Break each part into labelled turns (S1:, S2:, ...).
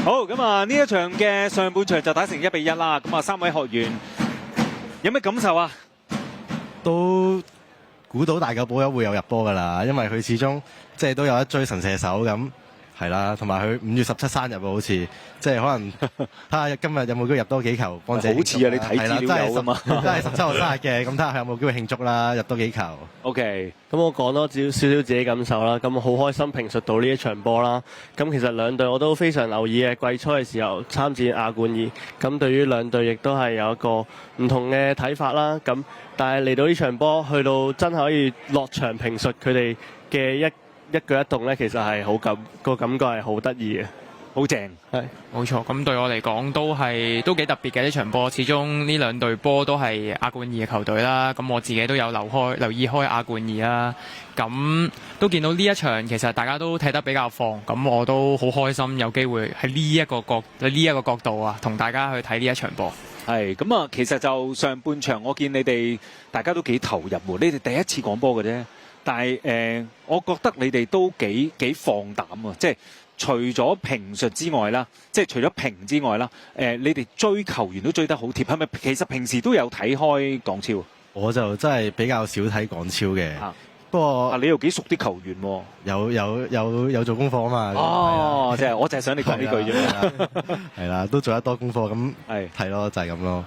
S1: 好，咁啊呢一場嘅上半場就打成1-1啦。咁啊3位學員有咩感受啊？
S2: 都估到大久保休會有入波㗎啦，因為佢始終即係都有一追神射手咁。係啦，同埋佢5月17生日喎，好似即係可能睇下今日有冇機會入多幾球，幫自己。
S1: 好似啊，你睇資料有㗎嘛？
S2: 真係17號生日嘅，咁睇下佢有冇機會慶祝啦，入多幾球。
S1: OK，
S3: 咁我講多少少自己感受啦。咁好開心評述到呢一場波啦。咁其實兩隊我都非常留意嘅，季初嘅時候參戰亞冠2，咁對於兩隊亦都係有一個唔同嘅睇法啦。咁但係嚟到呢場波，去到真係可以落場評述佢哋嘅一舉一動咧，其實係好個感覺係好得意嘅，
S1: 好正。
S4: 係冇錯，咁對我嚟講都幾特別嘅呢場波。始終呢兩隊波都係亞冠2嘅球隊啦。咁我自己都有留意開亞冠2啦。咁都見到呢一場其實大家都踢得比較放，咁我都好開心有機會喺呢一個角度啊，同大家去睇呢一場波。
S1: 係咁啊，其實就上半場我見你哋大家都幾投入喎。你哋第一次講波嘅啫。但係我覺得你哋都幾放膽啊！即係除咗評述之外啦，即係除咗評之外啦，你哋追球員都追得好貼，係咪？其實平時都有睇開港超？
S2: 我就真係比較少睇港超嘅，不過
S1: 你又幾熟啲球員喎？
S2: 有做功課啊嘛！
S1: 哦，即係我就係想你講呢句啫。
S2: 係啦，都做得多功課咁係咯，就係咁咯。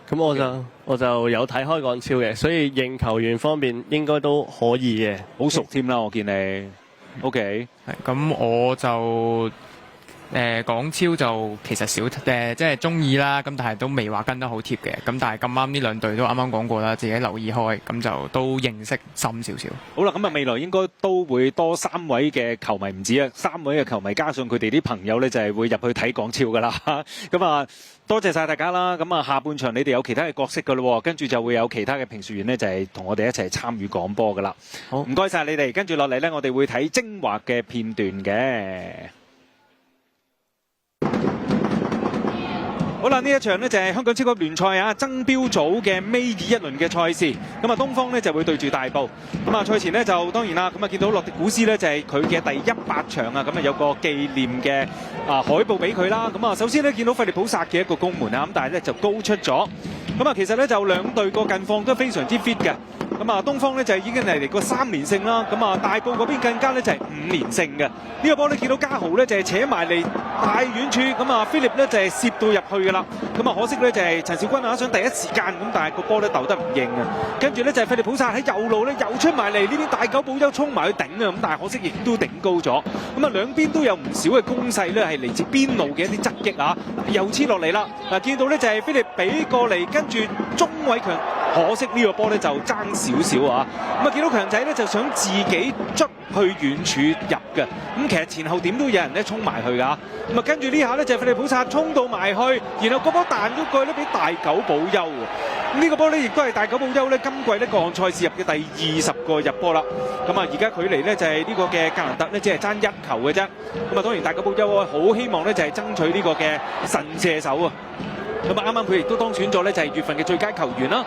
S3: 咁我就有睇開港超嘅，所以認球員方面應該都可以嘅，
S1: 好熟添啦，我見你。OK，
S4: 咁我就港超就其實少即係中意啦，咁但係都未話跟得好貼嘅。咁但係咁啱呢兩隊都啱啱講過啦，自己留意開，咁就都認識深少少。
S1: 好啦，咁啊未來應該都會多3位嘅球迷，唔止啊，3位嘅球迷加上佢哋啲朋友咧，就係會入去睇港超㗎啦。咁啊〜多謝晒大家啦！咁啊，下半場你哋有其他嘅角色㗎咯，跟住就會有其他嘅評述員呢，就係同我哋一齊參與講波㗎啦。好，唔該晒你哋。跟住落嚟呢，我哋會睇精華嘅片段嘅。好啦，呢一場呢就係香港超級聯賽啊，爭標組嘅尾二一輪嘅賽事。咁啊，東方呢就會對住大埔。咁啊，賽前呢就當然啦，咁啊見到洛迪古斯呢就係佢嘅第100場啊，咁啊有個紀念嘅海報俾佢啦。咁啊，首先呢見到費利普薩嘅一個攻門啊，咁但係呢就高出咗。咁啊，其實呢就兩隊個近況都非常之 fit 嘅。咁啊，東方呢就已經係嚟個3連勝啦。咁啊，大埔嗰邊更加呢就係5連勝嘅。呢個波呢見到嘉豪呢就係扯埋嚟大遠處，咁啊 Philip 呢就係攝到入去㗎啦。咁啊，可惜呢就係陳兆軍啊想第一時間咁，但係個波呢鬥得唔應啊。跟住呢就係費利普薩喺右路呢又出埋嚟，呢邊大久保休衝埋去頂啊，咁但係可惜亦都頂高咗。咁啊，兩邊都有唔少嘅攻勢呢係嚟自邊路嘅一啲側擊啊，又黐落嚟啦。嗱，見到呢就係 Philip 俾過嚟，跟住鍾偉強，可惜呢個波呢就爭少少啊。咁啊，見到強仔呢就想自己捽去遠處入嘅，咁其實前後點都有人咧衝埋去㗎。咁啊，跟住呢下呢就係費利普薩衝到埋去，然後個波彈咗過去咧俾大久保休。呢個波呢亦都係大久保休呢今季呢各項賽事入嘅第20個入波啦。咁啊，而家距離呢就係呢個嘅格蘭特呢只係爭1球嘅啫。咁啊，當然大久保休好希望呢就係爭取呢個嘅神射手啊。咁啊，啱啱佢亦都當選咗呢就係月份嘅最佳球員啦。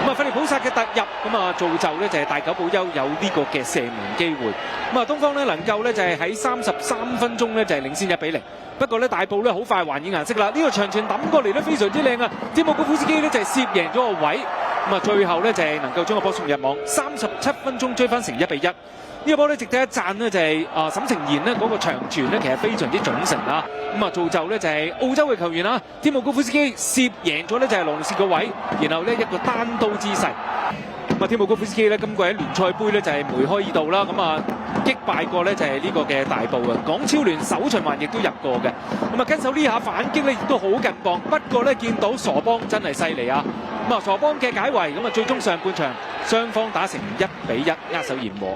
S1: 咁啊，費利普薩嘅突入，咁啊造就呢就係大久保休有呢個嘅射門機會。咁啊，東方呢能夠呢就係喺33分鐘呢就係領先1-0。不過呢大埔呢好快還以顏色啦。呢個長傳揼過嚟呢非常之靚啊！詹姆高夫斯基呢就係攝贏咗個位。咁啊，最後呢就係能夠將個波送入網。37分鐘追翻成1-1。呢個波呢值得一讚呢就係沈承賢呢嗰個長傳呢其實非常之準成啦。咁啊造就呢就係澳洲嘅球員啦，詹姆高夫斯基攝贏咗呢就係羅列士個位，然後呢一個單刀姿勢。咁啊，詹姆高夫斯基呢今季喺聯賽杯呢就係梅開二度啦。咁啊擊敗過呢就係呢個嘅大埔啊。港超聯首循環亦都入過嘅。咁啊跟手呢下反擊呢亦都好勁磅。不過呢見到傻邦真係犀利啊！咁啊傻邦嘅解圍，咁啊最終上半場雙方打成1-1握手言和。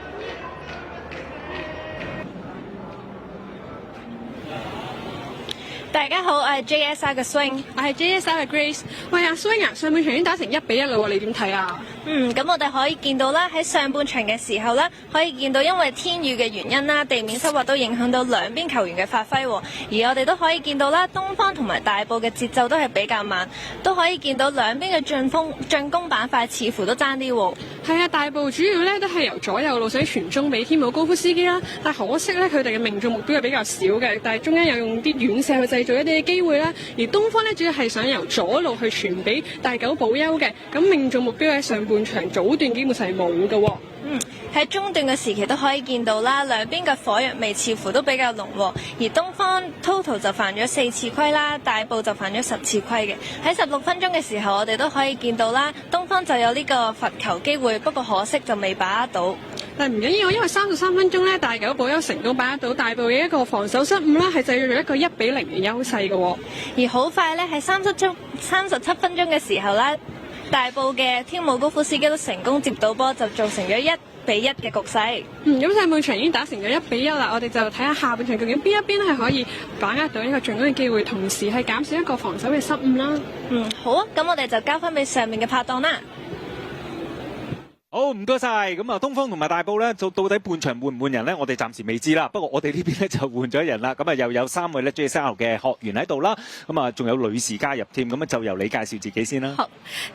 S5: 大家好，我係 JSR 嘅 Swing，
S6: 我係 JSR 嘅 Grace。喂，阿 Swing 啊，上半場已經打成1-1啦喎，你點睇啊？
S5: 咁我哋可以見到啦，喺上半場嘅時候咧，可以見到因為天雨嘅原因啦，地面濕滑都影響到兩邊球員嘅發揮。而我哋都可以見到啦，東方同埋大埔嘅節奏都係比較慢，都可以見到兩邊嘅進攻板塊似乎都爭啲喎。
S6: 係啊，大埔主要咧都係由左右路想傳中俾天姆高夫斯基啦，但可惜咧佢哋嘅命中目標係比較少嘅，但係中間有用啲遠射去製造一啲機會啦。而東方咧主要係想由左路去傳俾大久保優嘅，咁命中目標喺上半場早段基本上係冇嘅喎。
S5: 喺中段嘅時期都可以見到啦，兩邊嘅火藥味似乎都比較濃喎。而東方 total 就犯咗4次規啦，大埔就犯咗10次規嘅。喺16分鐘嘅時候，我哋都可以見到啦，東方就有呢個罰球機會，不過可惜就未把握到。
S6: 但唔緊要，因為33分鐘咧，大久保優成功把握到大埔嘅一個防守失誤啦，係製造咗一個1-0嘅優勢嘅喎。
S5: 而好快咧，喺37分鐘嘅時候啦，大埔嘅天姆高夫斯基都成功接到波，就造成咗1-1嘅局勢。
S6: 咁上半場已經打成咗1-1啦，我哋就睇下下半場究竟邊一邊係可以把握到呢個進攻嘅機會，同時係減少一個防守嘅失誤啦。
S5: 好啊，咁我哋就交翻俾上面嘅拍檔啦。
S1: 好，唔該晒。咁啊，東方同埋大埔咧，到底半場換唔換人咧？我哋暫時未知啦。不過我哋呢邊咧就換咗人啦。咁啊，又有3位咧 JSL 嘅學員喺度啦。咁啊，仲有女士加入添。咁啊，就由你介紹自己先啦。
S7: 好，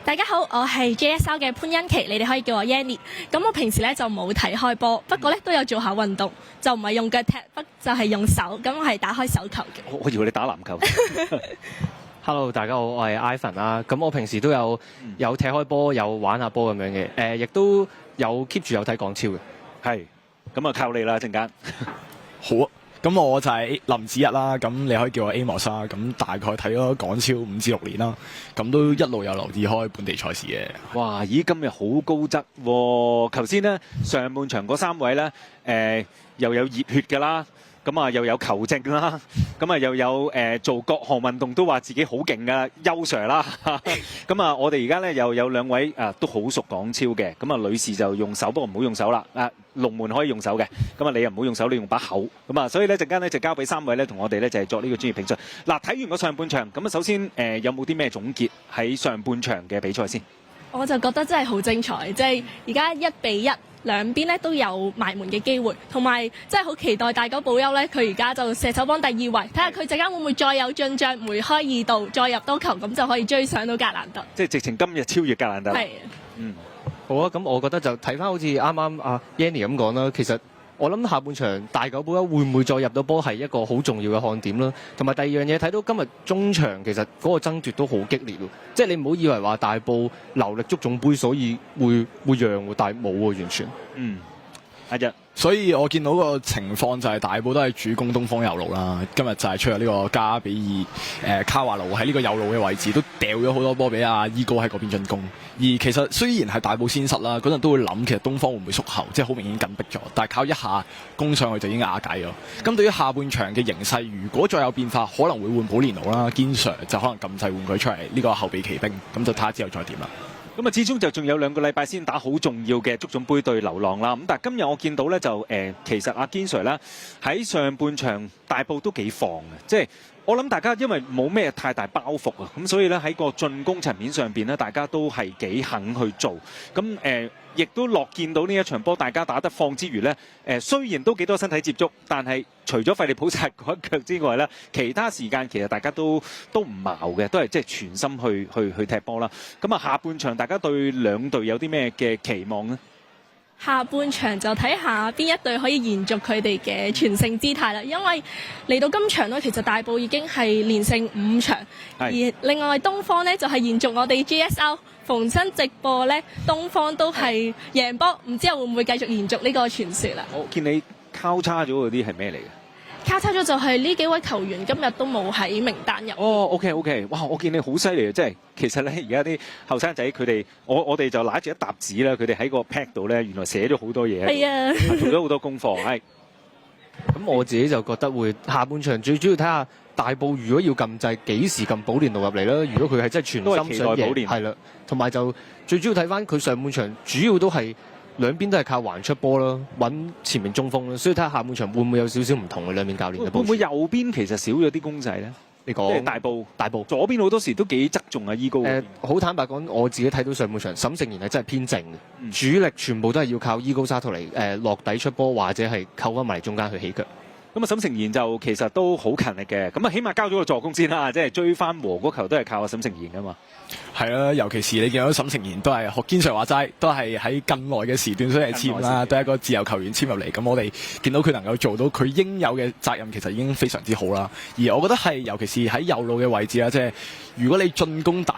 S7: 大家好，我係 JSL 嘅潘欣琪，你哋可以叫我 Yanny。咁我平時咧就冇睇開波，不過咧都有做下運動，就唔係用腳踢，就係用手。咁我係打開手球嘅。
S1: 我以為你打籃球。
S8: Hello， 大家好，我係 Ivan 啦。咁我平時都有踢開波，有玩下波咁樣嘅。亦都有 keep 住有睇港超嘅。
S1: 係，咁啊靠你啦陣間。
S9: 好啊，咁我就係林子逸啦。咁你可以叫我 Amos 啦。咁大概睇咗港超5至6年啦。咁都一路有留意開本地賽事嘅。
S1: 哇！咦，今日好高質喎。頭先咧上半場嗰3位咧，又有熱血㗎啦。咁啊又有球證啦，咁啊又有做各項運動都話自己好勁嘅優 Sir 啦，咁啊我哋而家咧又有2位都好熟港超嘅，咁啊女士就用手，不過唔好用手啦，龍門可以用手嘅，咁啊你又唔好用手，你用把口，咁啊所以咧陣間咧就交俾3位咧同我哋咧就係作呢個專業評述。嗱，睇完個上半場，咁啊首先有冇啲咩總結喺上半場嘅比賽先？
S7: 我就覺得真係好精彩，即係而家1-1。兩邊咧都有埋門嘅機會，同埋真係好期待大久保優咧，佢而家就射手榜第2位，睇下佢陣間會唔會再有進帳，梅開2度，再入多球，咁就可以追上到格蘭特。
S1: 即係直情今日超越格蘭特。
S7: 係。
S8: 好啊，咁我覺得就睇翻好似啱啱阿 Yanny 咁講啦，其實我諗下半場大久保優會唔會再入到波係一個好重要嘅看點啦。同埋第二樣嘢睇到今日中場其實嗰個爭奪都好激烈喎，即係你唔好以為話大埔留力足總杯所以會讓喎，但係冇喎完全。
S1: 阿日。
S9: 所以我見到個情況就係大埔都係主攻東方右路啦。今日就係出入呢個加比爾卡華路喺呢個右路嘅位置，都掉咗好多波俾阿伊高喺嗰邊進攻。而其實雖然係大埔先失啦，嗰陣都會諗其實東方會唔會縮後，即係好明顯緊迫咗。但係靠一下攻上去就已經瓦解咗。咁對於下半場嘅形勢，如果再有變化，可能會換保連奴啦，堅 Sir 就可能撳掣換佢出嚟呢個後備騎兵，咁就睇下之後再點啦。
S1: 咁啊，始終就仲有2個禮拜先打好重要嘅足總杯對流浪啦。咁但係今日我見到咧就其實阿堅 Sir 咧喺上半場大埔都幾放嘅，即係我諗大家因為冇咩太大包袱啊，咁所以咧喺個進攻層面上邊咧，大家都係幾肯去做。咁亦都樂見到呢一場波，大家打得放之餘咧，雖然都幾多身體接觸，但係除咗費利普薩嗰一腳之外咧，其他時間其實大家都唔矛嘅，都係即係全心去踢波啦。咁啊，下半場大家對兩隊有啲咩嘅期望呢？
S7: 下半場就睇下邊一隊可以延續佢哋嘅全勝姿態啦，因為嚟到今場咧，其實大埔已經係連勝5場，而另外東方呢，就係延續我哋 GSL 逢親直播咧，東方都係贏波，唔知會唔會繼續延續呢個傳說啦？
S1: 我見你交叉咗嗰啲係咩嚟嘅？
S7: 交叉咗就係呢幾位球員今日都冇喺名單入。
S1: 哦 ，OK， 哇！我見你好犀利啊，即係其實咧而家啲後生仔佢哋，我哋就揦住一沓紙啦，佢哋喺個 pad 度咧，原來寫咗好多嘢，
S7: 係啊，
S1: 做咗好多功課，係。
S8: 咁我自己就覺得會下半場最主要睇下大埔如果要撳掣幾時撳保連奴入嚟啦。如果佢係真係全心想贏，係啦，同埋就最主要睇翻佢上半場主要都係。兩邊都係靠橫出波啦，揾前面中鋒啦，所以睇下下半場會唔會有少少唔同嘅兩面教練嘅部署。
S1: 會唔會右邊其實少咗啲攻勢咧？你講大埔左邊好多時都幾側重啊伊高。
S8: 好坦白講，我自己睇到上半場沈盛然係真係偏靜嘅，主力全部都係要靠伊高沙圖嚟落底出波，或者係扣翻埋嚟中間去起腳。
S1: 咁啊，沈誠賢就其實都好勤力嘅，咁啊，起碼交咗個助攻先啦，即係追翻和嗰球都係靠阿沈誠賢噶嘛。
S9: 係啦，尤其是你見到沈誠賢都係學堅 Sir 話齋，都係喺近來嘅時段所以係簽啦，都係一個自由球員簽入嚟。咁我哋見到佢能夠做到佢應有嘅責任，其實已經非常之好啦。而我覺得係尤其是喺右路嘅位置啦，即係如果你進攻可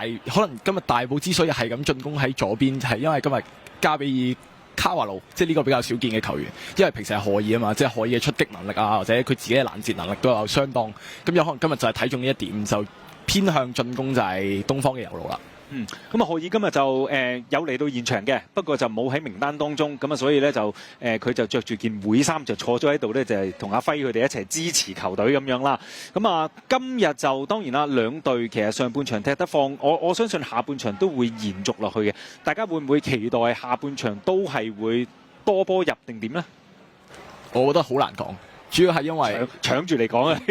S9: 能今日大埔之所以係咁進攻喺左邊，係因為今日加比爾卡華路，即係呢個比較少見嘅球員，因為平時係可以啊嘛，即係可以嘅出擊能力啊，或者佢自己嘅攔截能力都有相當。咁有可能今日就係睇中呢一點，就偏向進攻就係東方嘅右路啦。
S1: 咁啊，何爾今日就有嚟到現場嘅，不過就冇喺名單當中，咁啊，所以咧就佢就着住件會衫就坐咗喺度咧，就係同阿輝佢哋一齊支持球隊咁樣啦。咁啊，今日就當然啦，兩隊其實上半場踢得放，我相信下半場都會延續落去嘅。大家會唔會期待下半場都係會多波入定點呢？
S9: 我覺得好難講。主要係因為
S1: 搶住嚟講啊！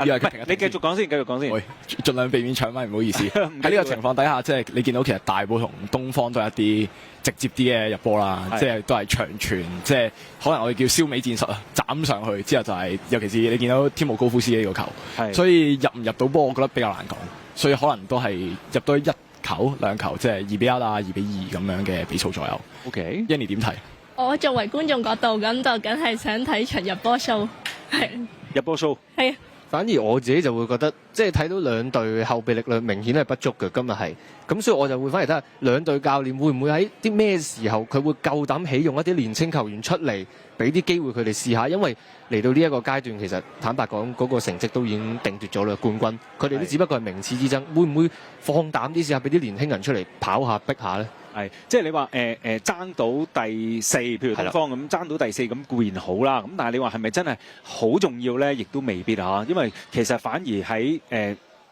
S1: 呢個你繼續講先，繼續講先。
S9: 盡量避免搶咪，唔好意思。喺呢個情況底下，即係你見到其實大埔同東方都係一啲直接啲嘅入波啦，即係都係長傳，即係可能我哋叫燒尾戰術啊，斬上去之後就係，尤其是你見到天姆高夫斯呢個球，所以入唔入到波，我覺得比較難講，所以可能都係入到1球2球，即係2-1啊、2-2咁樣嘅比數左右。Yanny 點睇？
S7: 我作為觀眾角度咁就梗係想睇場入波數，係
S1: 入波數。
S7: 係。
S8: 反而我自己就會覺得，即係睇到兩隊後備力量明顯係不足嘅，今日係。咁所以我就會反而睇下兩隊教練會唔會喺啲咩時候佢會夠膽起用一啲年青球員出嚟，俾啲機會佢哋試下。因為嚟到呢一個階段，其實坦白講，嗰個成績都已經定奪咗啦，冠軍。佢哋都只不過係名次之爭，會唔會放膽啲試下，俾啲年輕人出嚟跑下逼下呢？
S1: 係，即係你話爭到第4，譬如東方咁爭到第4咁固然好啦，咁但係你話係咪真係好重要咧？亦都未必嚇，因為其實反而喺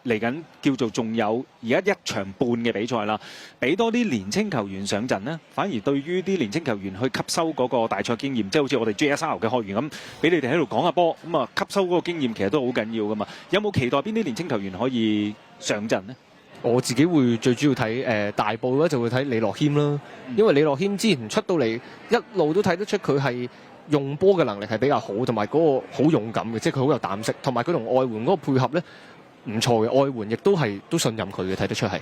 S1: 嚟緊叫做仲有而家1場半嘅比賽啦，俾多啲年青球員上陣呢，反而對於啲年青球員去吸收嗰個大賽經驗，即係好似我哋 JSR 嘅學員咁，俾你哋喺度講下波，咁啊吸收嗰個經驗其實都好緊要噶嘛。有冇期待邊啲年青球員可以上陣呢？
S8: 我自己會最主要睇大埔咧，就會睇李樂謙啦，因為李樂謙之前出到嚟一路都睇得出佢係用波嘅能力係比較好，同埋嗰個好勇敢嘅，即係佢好有膽識，同埋佢同外援嗰個配合咧唔錯嘅，外援亦都信任佢嘅，睇得出係。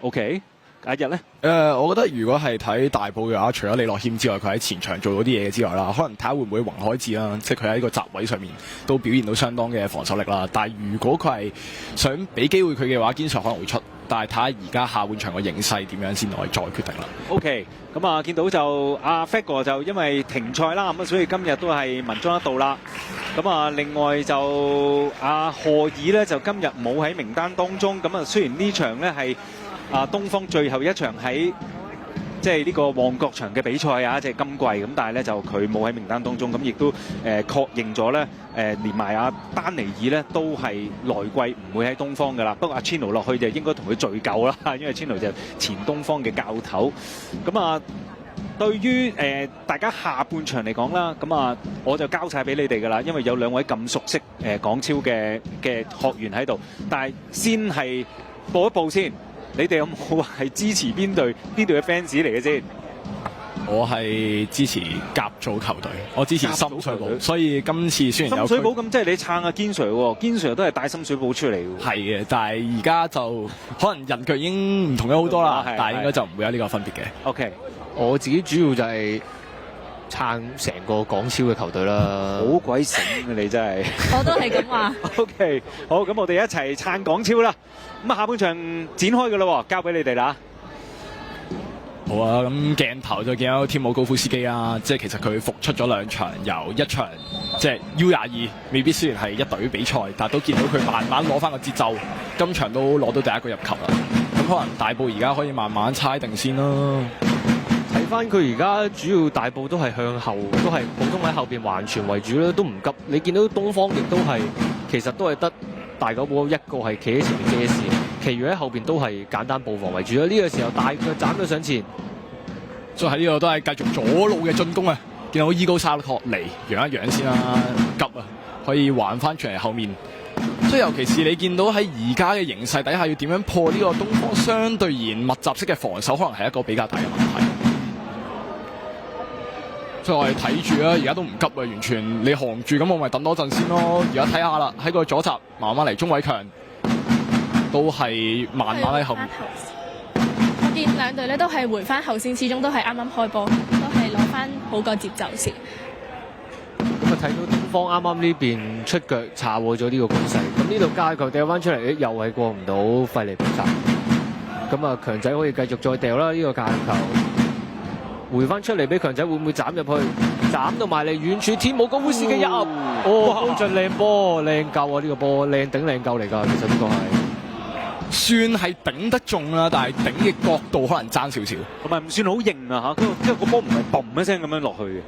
S1: OK。阿日咧？
S9: 我覺得如果係睇大埔嘅話，除咗李樂謙之外，佢喺前場做到啲嘢之外啦，可能睇下會唔會宏海智啦，即係佢喺呢個閘位上面都表現到相當嘅防守力啦。但係如果佢係想俾機會佢嘅話，堅常可能會出。但係睇下而家下半場嘅形勢點樣先可以再決定啦。
S1: OK， 咁啊見到就阿 Fat 哥就因為停賽啦，咁啊所以今日都係文章一度啦。咁啊另外就阿賀爾咧就今日冇喺名單當中。咁啊雖然呢場咧係東方最後一場喺即係呢個旺角場嘅比賽啊，即係今季咁，但係咧就佢冇喺名單當中，咁亦都確認咗咧連埋阿丹尼爾咧都係來季唔會喺東方噶啦。不過阿 Chino 落去就應該同佢聚舊啦，因為 Chino 就前東方嘅教頭。咁啊，對於大家下半場嚟講啦，咁啊我就交晒俾你哋噶啦，因為有兩位咁熟悉港超嘅學員喺度，但係先係報一報先。你哋有冇話係支持邊隊嘅 fans 嚟嘅先？
S9: 我係支持甲組球隊，我支持深水埗，所以今次雖然有
S1: 深水埗咁，即係你撐阿堅 Sir 喎，堅 Sir 都係帶深水埗出嚟喎。
S9: 係嘅，但係而家就可能人腳已經唔同咗好多啦，但係應該就唔會有呢個分別嘅。
S1: OK，
S8: 我自己主要就係撐成個港超嘅球隊啦。
S1: 好鬼醒啊！你真係
S7: 我都係咁話。
S1: OK， 好，咁我哋一齊撐港超啦。咁啊，下半場展開嘅咯，交俾你哋啦。
S9: 好啊，咁鏡頭就見到天姆高夫斯基啦，即係其實佢復出咗2場，由一場即係 U22，未必雖然係一隊比賽，但係都見到佢慢慢攞翻個節奏，今場都攞到第一個入球啦。咁可能大埔而家可以慢慢猜定先啦。
S8: 睇翻佢而家主要大埔都係向後，都係普通喺後邊橫傳為主啦，都唔急。你見到東方亦都係，其實都係得大九寶一個係企喺前面遮線，其餘喺後邊都係簡單布防為主啦。呢個時候大腳斬咗上前，
S9: 所以喺呢度都係繼續左路嘅進攻啊！見到伊高沙托嚟揚一揚先啦，急啊，可以還翻出嚟後面。所以尤其是你見到喺而家嘅形勢底下，要點樣破呢個東方相對而言密集式嘅防守，可能係一個比較大嘅問題。所以我哋睇住啦，而家都唔急啊，完全你行住咁，我咪等多陣先咯。而家睇下啦，喺個左閘慢慢嚟，鐘偉強都係慢慢喺後面。
S7: 我見兩隊咧都係回翻後線，始終都係啱啱開波，都係攞翻好個節奏先。
S8: 咁啊睇到東方啱啱呢邊出腳查獲咗呢個攻勢，咁呢度界球掉翻出嚟，又係過唔到費利普薩。咁啊強仔可以繼續再掉啦，呢個界球。回翻出嚟俾強仔，會唔會斬入去？斬到埋嚟遠處，天母高夫斯基一入，高進靚波，靚救啊！呢個波靚頂靚救嚟㗎，其實呢個係
S9: 算係頂得中啦，但係頂嘅角度可能爭少少，
S1: 同埋唔算好型啊嚇，因為個波唔係嘣一聲咁樣落去嘅。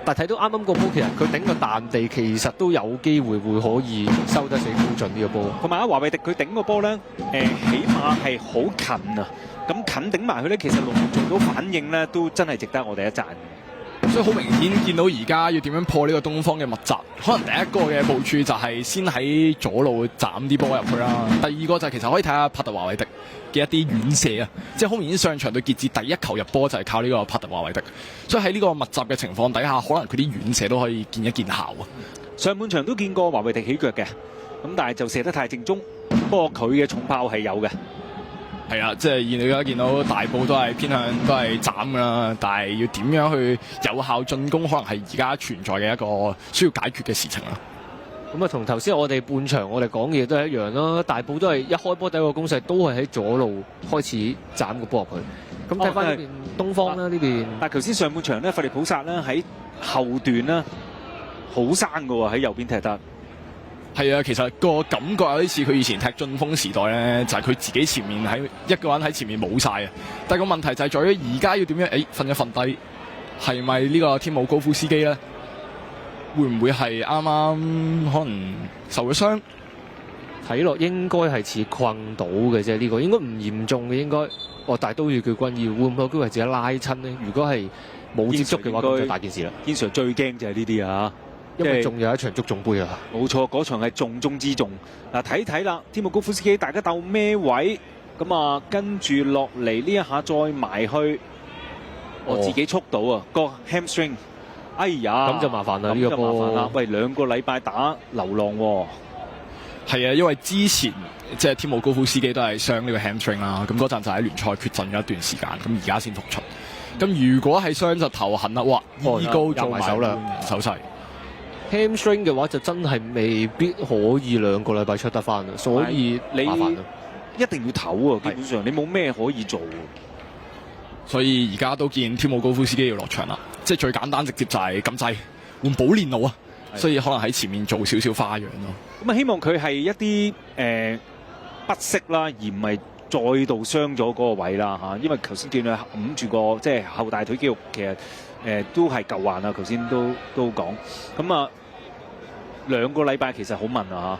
S8: 但係睇到啱啱個波，其實佢頂個彈地，其實都有機會會可以收得死高進呢個波。
S1: 同埋阿華維迪佢頂個波咧，起碼係好近啊！咁近頂埋去咧，其實龍門做到反應咧，都真係值得我哋一讚。
S9: 所以好明顯見到而家要點樣破呢個東方嘅密集，可能第一個嘅部署就係先喺左路斬啲波入去啦。第二個就係其實可以睇下帕特華維迪嘅一啲遠射啊，即係好明顯上場對傑志第一球入波就係靠呢個帕特華維迪。所以喺呢個密集嘅情況底下，可能佢啲遠射都可以見一見效啊。
S1: 上半場都見過華維迪起腳嘅，咁但係就射得太正宗。不過佢嘅重炮係有嘅。
S9: 係啊，即係而家見到大埔都係偏向都係斬㗎啦，但係要點樣去有效進攻，可能係而家存在嘅一個需要解決嘅事情啦。
S8: 咁啊，同頭先我哋半場我哋講嘅嘢都係一樣啦。大埔都係一開波第一個攻勢都係喺左路開始斬個波入去。咁睇翻呢邊東方啦，呢邊。
S1: 但係頭先上半場咧，費利普薩咧喺後段咧好生㗎喎，喺右邊踢得。
S9: 係啊，其實個感覺有啲似佢以前踢晉峰時代咧，就係佢自己前面喺一個人喺前面冇晒啊。但係個問題就係在於而家要點樣？瞓一瞓低，係咪呢個天姆高夫斯基咧？會唔會係啱啱可能受咗傷？
S8: 睇落應該係似困到嘅啫，呢個應該唔嚴重嘅應該。但係都要叫軍醫，會唔會有機會自己拉親呢？如果係冇接觸嘅話，咁就大件事啦。
S1: 堅 Sir 最驚就係呢啲啊！
S8: 因為仲有一場足總杯啊！
S1: 冇錯，嗰場係重中之重。嗱，睇睇啦，天姆高夫斯基大家鬥咩位？咁啊，跟住落嚟呢一下再埋去，我自己觸到啊個 hamstring。哎呀，
S8: 咁就麻煩啦呢個波。
S1: 喂，2個禮拜打流浪喎。
S9: 係啊，因為之前即係天姆高夫斯基都係傷呢個 hamstring 啦，咁嗰陣就喺聯賽缺陣咗一段時間，咁而家先復出。咁如果係傷就頭痕啦，哇！醫高做埋手勢。
S8: hamstring 嘅話就真係未必可以2個禮拜出得翻啊，所以
S1: 你
S8: 麻煩
S1: 一定要唞啊！基本上你冇咩可以做。
S9: 所以而家都見天姆高夫斯基要落場啦，即係最簡單直接就係撳掣換保連奴啊，所以可能喺前面做少少花樣咯。
S1: 咁啊，希望佢係一啲不適啦，而唔係再度傷咗嗰個位啦嚇。因為頭先見佢揞住個即係後大腿肌肉，其實都係舊患啊。頭先都講咁啊。2個禮拜其實好問啊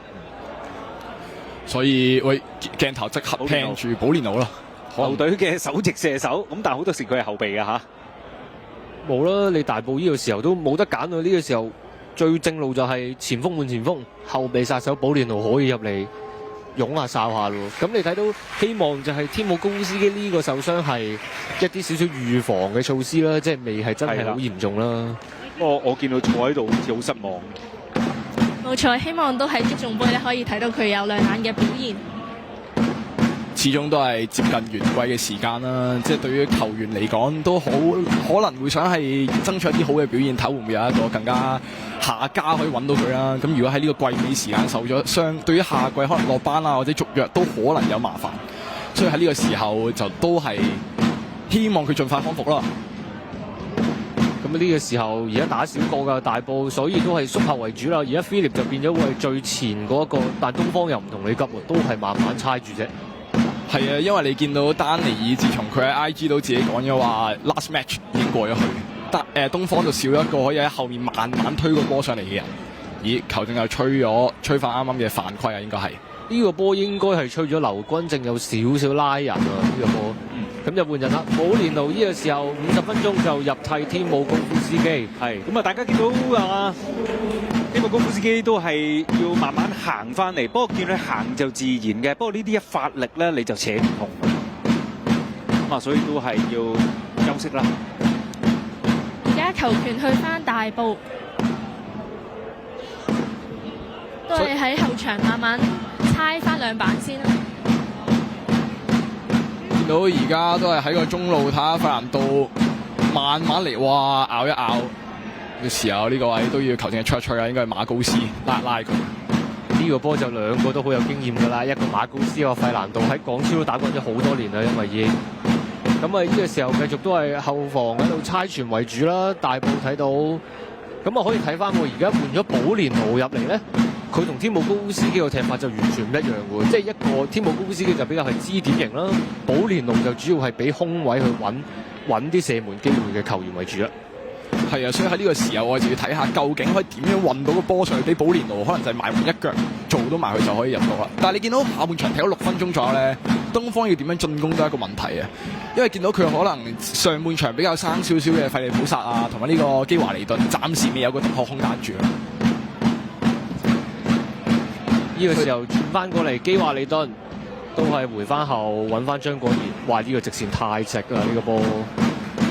S1: 嚇，
S9: 所以喂鏡頭即刻聽住保連奴啦，
S1: 球隊嘅首席射手，咁但係好多時佢係後備㗎嚇。
S8: 冇啦，你大埔呢個時候都冇得揀啊！呢個時候最正路就係前鋒換前鋒，後備殺手保連奴可以入嚟擁下哨下咯。咁你睇到希望就係天姆高夫斯基呢個受傷係一啲少少預防嘅措施啦，即係未係真係好嚴重啦。
S1: 不過我見到坐喺度好似好失望。
S7: 冇錯，希望都喺足總杯咧可以睇到佢有亮眼嘅表現。
S9: 始終都係接近完季嘅時間啦，即係對於球員嚟講都好可能會想係爭取一啲好嘅表現，睇會唔會有一個更加下家可以揾到佢啦。咁如果喺呢個季尾時間受咗傷，對於下季可能落班啊或者續約都可能有麻煩，所以喺呢個時候就都係希望佢盡快康復啦。
S8: 咁呢個時候而家打少個㗎大埔，所以都係縮後為主啦。而家 Philip 就變咗會係最前嗰個，但東方又唔同你急喎，都係慢慢猜住啫。
S9: 係啊，因為你見到丹尼爾自從佢喺 IG 都自己講咗話 last match 已經過咗去，但東方就少一個可以喺後面慢慢推個波上嚟嘅人。咦，球證又吹翻啱啱嘅犯規啊，應該係
S8: 呢個波應該係吹咗劉君正有少少拉人啊，呢個波。咁就換人啦，保連奴呢個時候50分鐘就入替天姆高夫斯基。
S1: 係咁啊，大家見到啊，天姆高夫斯基都係要慢慢行翻嚟，不過見佢行就自然嘅，不過呢啲一發力咧你就扯唔同咁啊，所以都係要休息啦。
S7: 而家球權去翻大埔，都係喺後場慢慢猜翻兩板先啦。
S9: 見到而家都係喺個中路睇下費南道慢慢嚟，哇咬一咬嘅時候，呢個位都要球證嘅出一出啊，應該係馬高斯拉佢。
S8: 呢個波就兩個都好有經驗㗎啦，一個馬高斯，一個費蘭道喺港超都打過咗好多年啦，因為已經咁啊呢個時候繼續都係後防喺度猜傳為主啦。大埔睇到咁啊可以睇翻喎，而家換咗寶蓮奴入嚟咧，佢同天母高斯基個踢法就完全唔一樣喎，即係一個天母高斯基就比較係支點型啦，寶蓮奴就主要係俾空位去揾啲射門機會嘅球員為主啦。
S9: 係啊，所以喺呢個時候我哋就要睇下究竟可以點樣運到個波上去俾寶蓮奴，可能就係埋門一腳做到埋去就可以入到啦。但係你見到下半場踢咗6分鐘左右咧，東方要點樣進攻都係一個問題啊，因為見到佢可能上半場比較生少少嘅費利普薩啊，同埋呢個基華尼頓暫時未有個突破空間住啦。
S8: 呢個時候轉翻過嚟，基華尼頓都係回翻後揾翻張國賢，話呢個直線太直啦，呢個波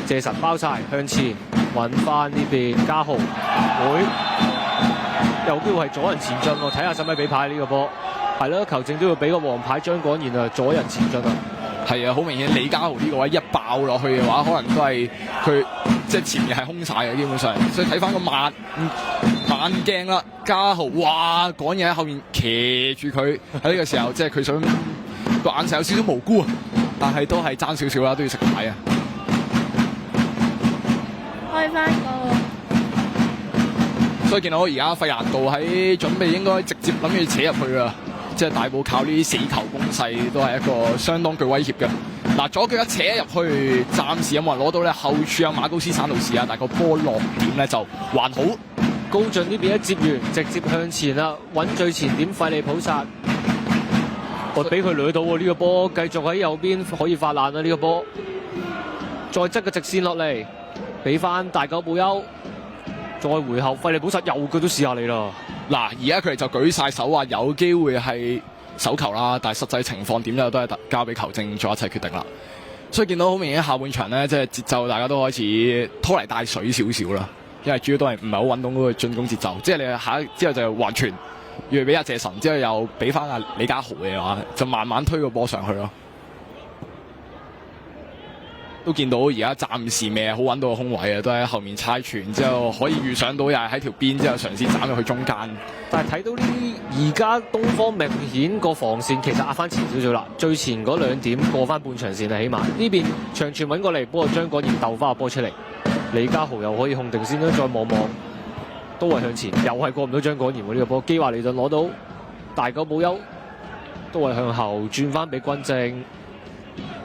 S8: 謝神包晒向前。揾翻呢邊嘉豪會有機會係阻人前進喎，睇下使唔使俾牌呢個波？係咯，球證都要俾個黃牌張廣賢啊，阻人前進啊！
S9: 係啊，好明顯李嘉豪呢個位一爆落去嘅話，可能都係佢即係前面係空晒嘅基本上，所以睇翻個慢鏡啦，嘉豪哇講嘢喺後面騎住佢喺呢個時候，即係佢想個眼神有少少無辜啊，但係都係爭少少啦，都要食牌啊！
S7: 開翻個，
S9: 所以見到而家費蘭道喺準備應該直接諗住扯入去啦，即係大埔靠呢啲死球攻勢都係一個相當具威脅嘅。嗱，左腳一扯入去，暫時有冇人攞到咧？後處有馬高斯山路士啊，但係個波落點咧就還好。
S8: 高進呢邊一接完，直接向前啦，揾最前點費利普薩，我俾佢掠到喎呢個波，繼續喺右邊可以發爛啦呢個波，再側個直線落嚟。俾翻大久保休，再回後費利普薩右腳都試下你啦。
S9: 嗱，而家佢哋就舉晒手話有機會係手球啦，但係實際情況點咧都係交俾球證做一切決定啦。所以見到好明顯下半場咧，即係節奏大家都開始拖泥帶水少少啦，因為主要都係唔係好揾到嗰個進攻節奏。即係你下之後就還傳，要俾阿謝神，之後又俾翻阿李家豪嘅話，就慢慢推個波上去咯。都見到而家暫時未係好揾到個空位啊，都喺後面猜傳之後可以預想到又係喺條邊之後嘗試斬入去中間。
S8: 但係睇到呢而家東方明顯個防線其實壓翻前少少啦，最前嗰2點過翻半場線啊，起碼呢邊長傳揾過嚟，不過張國賢鬥翻個波出嚟，李家豪又可以控定先啦，再望望都係向前，又係過唔到張國賢喎呢個波，基華利頓攞到大久保休，都係向後轉翻俾軍政。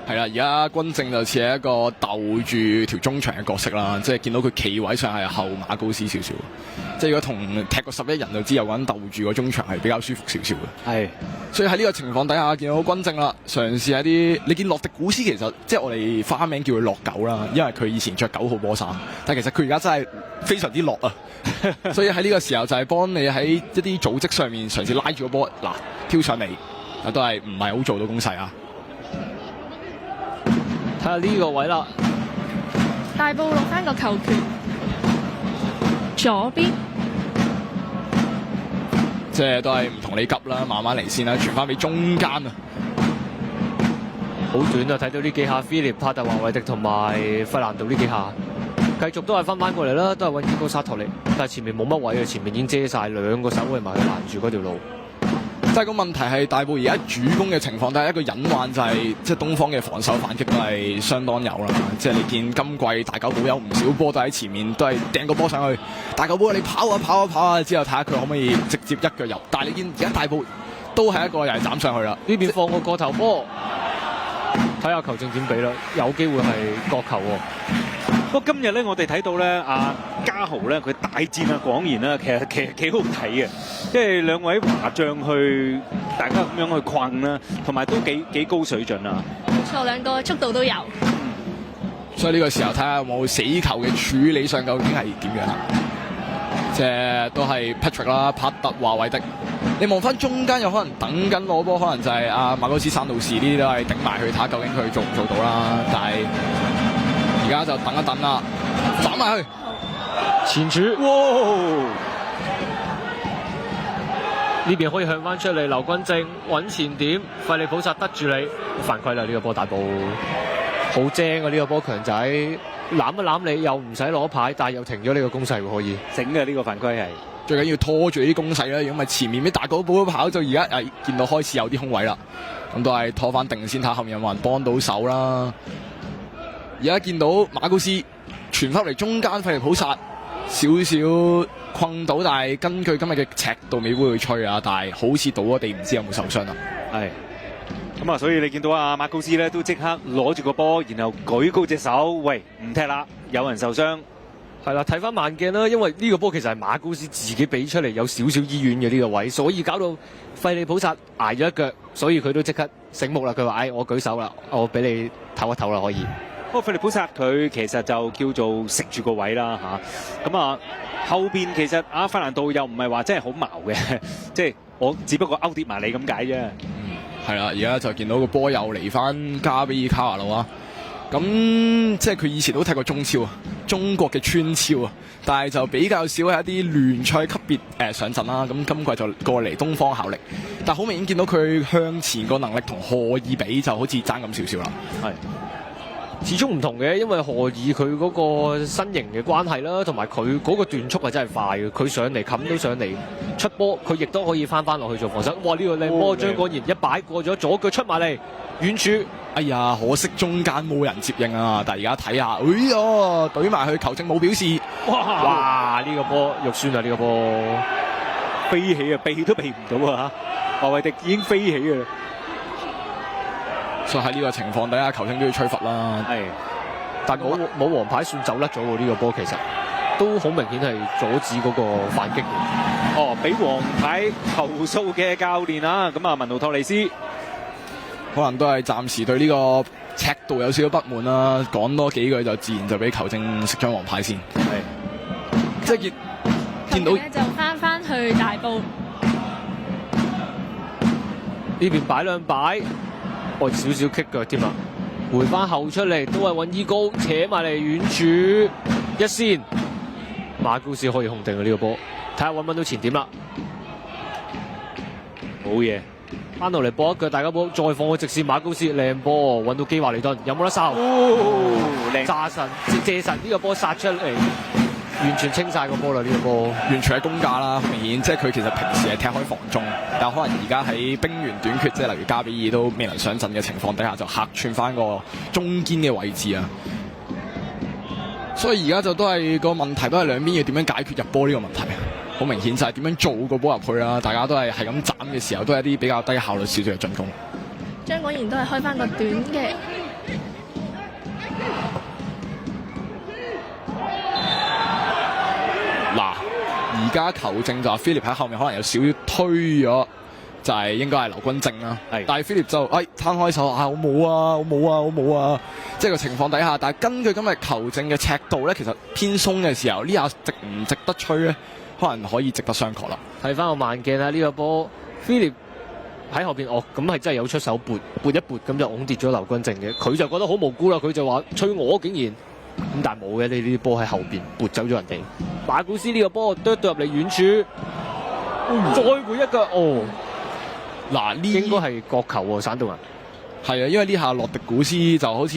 S9: 係啦，而家軍政就似係一個鬥住條中場嘅角色啦，即係見到佢企位上係後馬高斯少少，即係如果同踢過11人就知有個人鬥住個中場係比較舒服少少嘅。
S8: 係，
S9: 所以喺呢個情況底下見到軍政啦，嘗試一啲你見洛迪古斯其實即係我哋花名叫佢落狗啦，因為佢以前着9號波衫，但係其實佢而家真係非常之落啊！所以喺呢個時候就係幫你喺一啲組織上面嘗試拉住個波，嗱挑上嚟，都係唔係好做到攻勢啊！
S8: 睇下呢個位啦，
S7: 大埔落翻個球權，左邊，
S9: 即係都係唔同你急啦，慢慢嚟先啦，傳翻俾中間啊！
S8: 好短啊，睇到呢幾下，菲利帕特華維迪同埋費蘭道呢幾下，繼續都係分翻過嚟啦，都係揾伊高沙托力，但係前面冇乜位啊，前面已經遮晒2個守衞埋去攔住嗰條路。
S9: 即係個問題係大埔而家主攻嘅情況，但係一個隱患就係即係東方嘅防守反擊都係相當有啦。即係你見今季大久保有唔少波都喺前面都係掟個波上去，大久保你跑啊跑啊跑啊，之後睇下佢可唔可以直接一腳入。但係你見而家大埔都係一個又係斬上去啦，
S8: 呢邊放個過頭波，睇下球證點俾啦，有機會係角球喎。
S1: 不過今日咧，我哋睇到咧，阿嘉豪咧，佢大戰啊廣賢啦，其實幾好睇嘅，即係兩位華將去大家咁樣去困啦，同埋都幾高水準啊！
S7: 冇錯，兩個速度都有。
S9: 所以呢個時候睇下有冇死球嘅處理上究竟係點樣啊？即係都係 Patrick 啦，帕特華維迪。你望翻中間有可能等緊攞波，可能就係阿馬高斯山路士呢啲都係頂埋去睇下究竟佢做唔做到啦。但係而家就等一等啦，斬埋去。
S8: 前柱，呢邊可以向翻出嚟，劉君正揾前點，費利普薩得住你，犯規啦！呢個波大步好精啊！呢個波強仔攬一攬你，又唔使攞牌，但係又停咗呢個攻勢喎，可以
S1: 整嘅呢個犯規係。
S9: 最緊要拖住呢啲攻勢啦，如果唔係前面啲大狗寶跑就而家見到開始有啲空位啦，咁都係拖翻定先，睇後面有冇人幫到手啦。而家見到馬高斯傳翻嚟中間，費利普薩少少困到，但係根據今日嘅尺度未會去吹啊，但係好似倒咗地，唔知有冇受傷啊？
S1: 係。咁啊，所以你見到阿馬高斯咧都即刻攞住個波，然後舉高隻手，喂，唔踢啦，有人受傷。
S8: 係啦，睇翻慢鏡啦，因為呢個波其實係馬高斯自己俾出嚟，有少少醫院嘅呢個位，所以搞到費利普薩捱咗一腳，所以佢都即刻醒目啦。佢話：我舉手啦，我俾你唞一唞啦，可以。
S1: 不過費利普薩佢其實就叫做食住個位啦嚇。咁啊，後邊其實阿費蘭道又唔係話真係好矛嘅，即係我只不過勾跌埋你咁解啫。
S9: 係啦，而家就見到個波又嚟翻加比爾卡華路啊！咁即係佢以前都踢過中超啊，中國嘅村超啊，但係就比較少喺一啲聯賽級別上陣啦。咁今季就過嚟東方效力，但係好明顯見到佢向前個能力同賀爾比就好似爭咁少少啦。
S8: 係。始終唔同嘅，因為何爾佢嗰個身形嘅關係啦，同埋佢嗰個斷速係真係快嘅，佢上嚟冚到上嚟出波，佢亦都可以翻落去做防守。哇！呢個靚波張果然一擺過咗左腳出埋嚟遠處，
S9: 哎呀，可惜中間冇人接應啊！但係而家睇下，哎呀，懟埋去球證冇表示，
S8: 哇！呢個波肉酸啊！呢個波
S1: 飛起啊，避都避唔到啊！華維迪已經飛起啊！
S9: 所以喺呢個情況底下，球證都要吹罰啦。
S8: 係，但冇黃牌算走甩咗喎。呢個波其實都好明顯係阻止嗰個反擊嘅。
S1: 哦，俾黃牌投訴嘅教練啊，咁啊文奴托利斯
S9: 可能都係暫時對呢個尺度有少少不滿啦，講多幾句就自然就俾球證食張黃牌先。係，即係見到
S7: 咧就翻去大埔
S8: 呢邊擺兩擺。少少棘腳添啊！回翻後出嚟都係揾伊高扯埋嚟遠處一先，馬高斯可以控定呢個波，睇下揾唔揾到前點啦。
S1: 好嘢，
S8: 翻到嚟播一腳大家波，再放個直線馬高斯靚波，揾到基華利頓有冇得收？
S1: 靚
S8: 炸神借神呢個波殺出嚟。完全清晒個波啦！呢個波
S9: 完全係公價啦，明顯即係佢其實平時係踢開防中，但可能而家喺兵員短缺，即係例如加比爾都未能上陣嘅情況底下，就客串翻個中堅嘅位置啊！所以而家就都係個問題，都係兩邊要點樣解決入波呢個問題。好明顯就係點樣做個波入去啦！大家都係咁斬嘅時候，都係一啲比較低效率少少嘅進攻。
S7: 張果然都係開翻個短嘅。
S9: 嗱，而家球證就話菲力喺後面可能有少少推咗，就係應該係劉君正啦。但係菲力就攤開手啊，我冇啊，我冇啊，我冇啊，即係個情況底下。但係根據今日球證嘅尺度咧，其實偏鬆嘅時候，呢下值唔值得吹咧？可能可以值得商榷啦。
S8: 睇翻個慢鏡啦，呢個波菲力喺後邊咁係真係有出手撥一撥，咁就拱跌咗劉君正嘅。佢就覺得好無辜啦，佢就話吹我竟然。咁但係冇嘅，呢啲波喺後邊撥走咗人哋。馬古斯呢個波剁到入嚟遠處，再回一腳哦。
S9: 嗱，呢
S8: 應該係角球喎，散到人。
S9: 係啊，因為呢下洛迪古斯就好似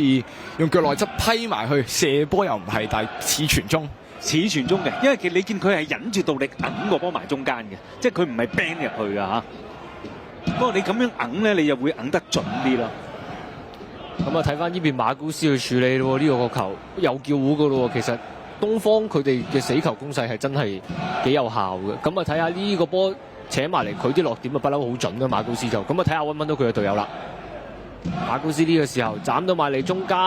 S9: 用腳內側批埋去射波又唔係，但係似傳中，
S1: 嘅。因為你見佢係忍住道力揞個波埋中間嘅，即係佢唔係 bang 入去㗎嚇。不過你咁樣揞咧，你又會揞得準啲咯。
S8: 咁啊，睇翻呢邊馬高斯去處理咯，呢個球又叫糊噶咯。其實東方佢哋嘅死球攻勢係真係幾有效嘅。咁啊，睇下呢個波扯埋嚟，佢啲落點啊不嬲好準嘅馬高斯就。咁啊，睇下揾唔揾到佢嘅隊友啦。馬高斯呢個時候斬到埋嚟中間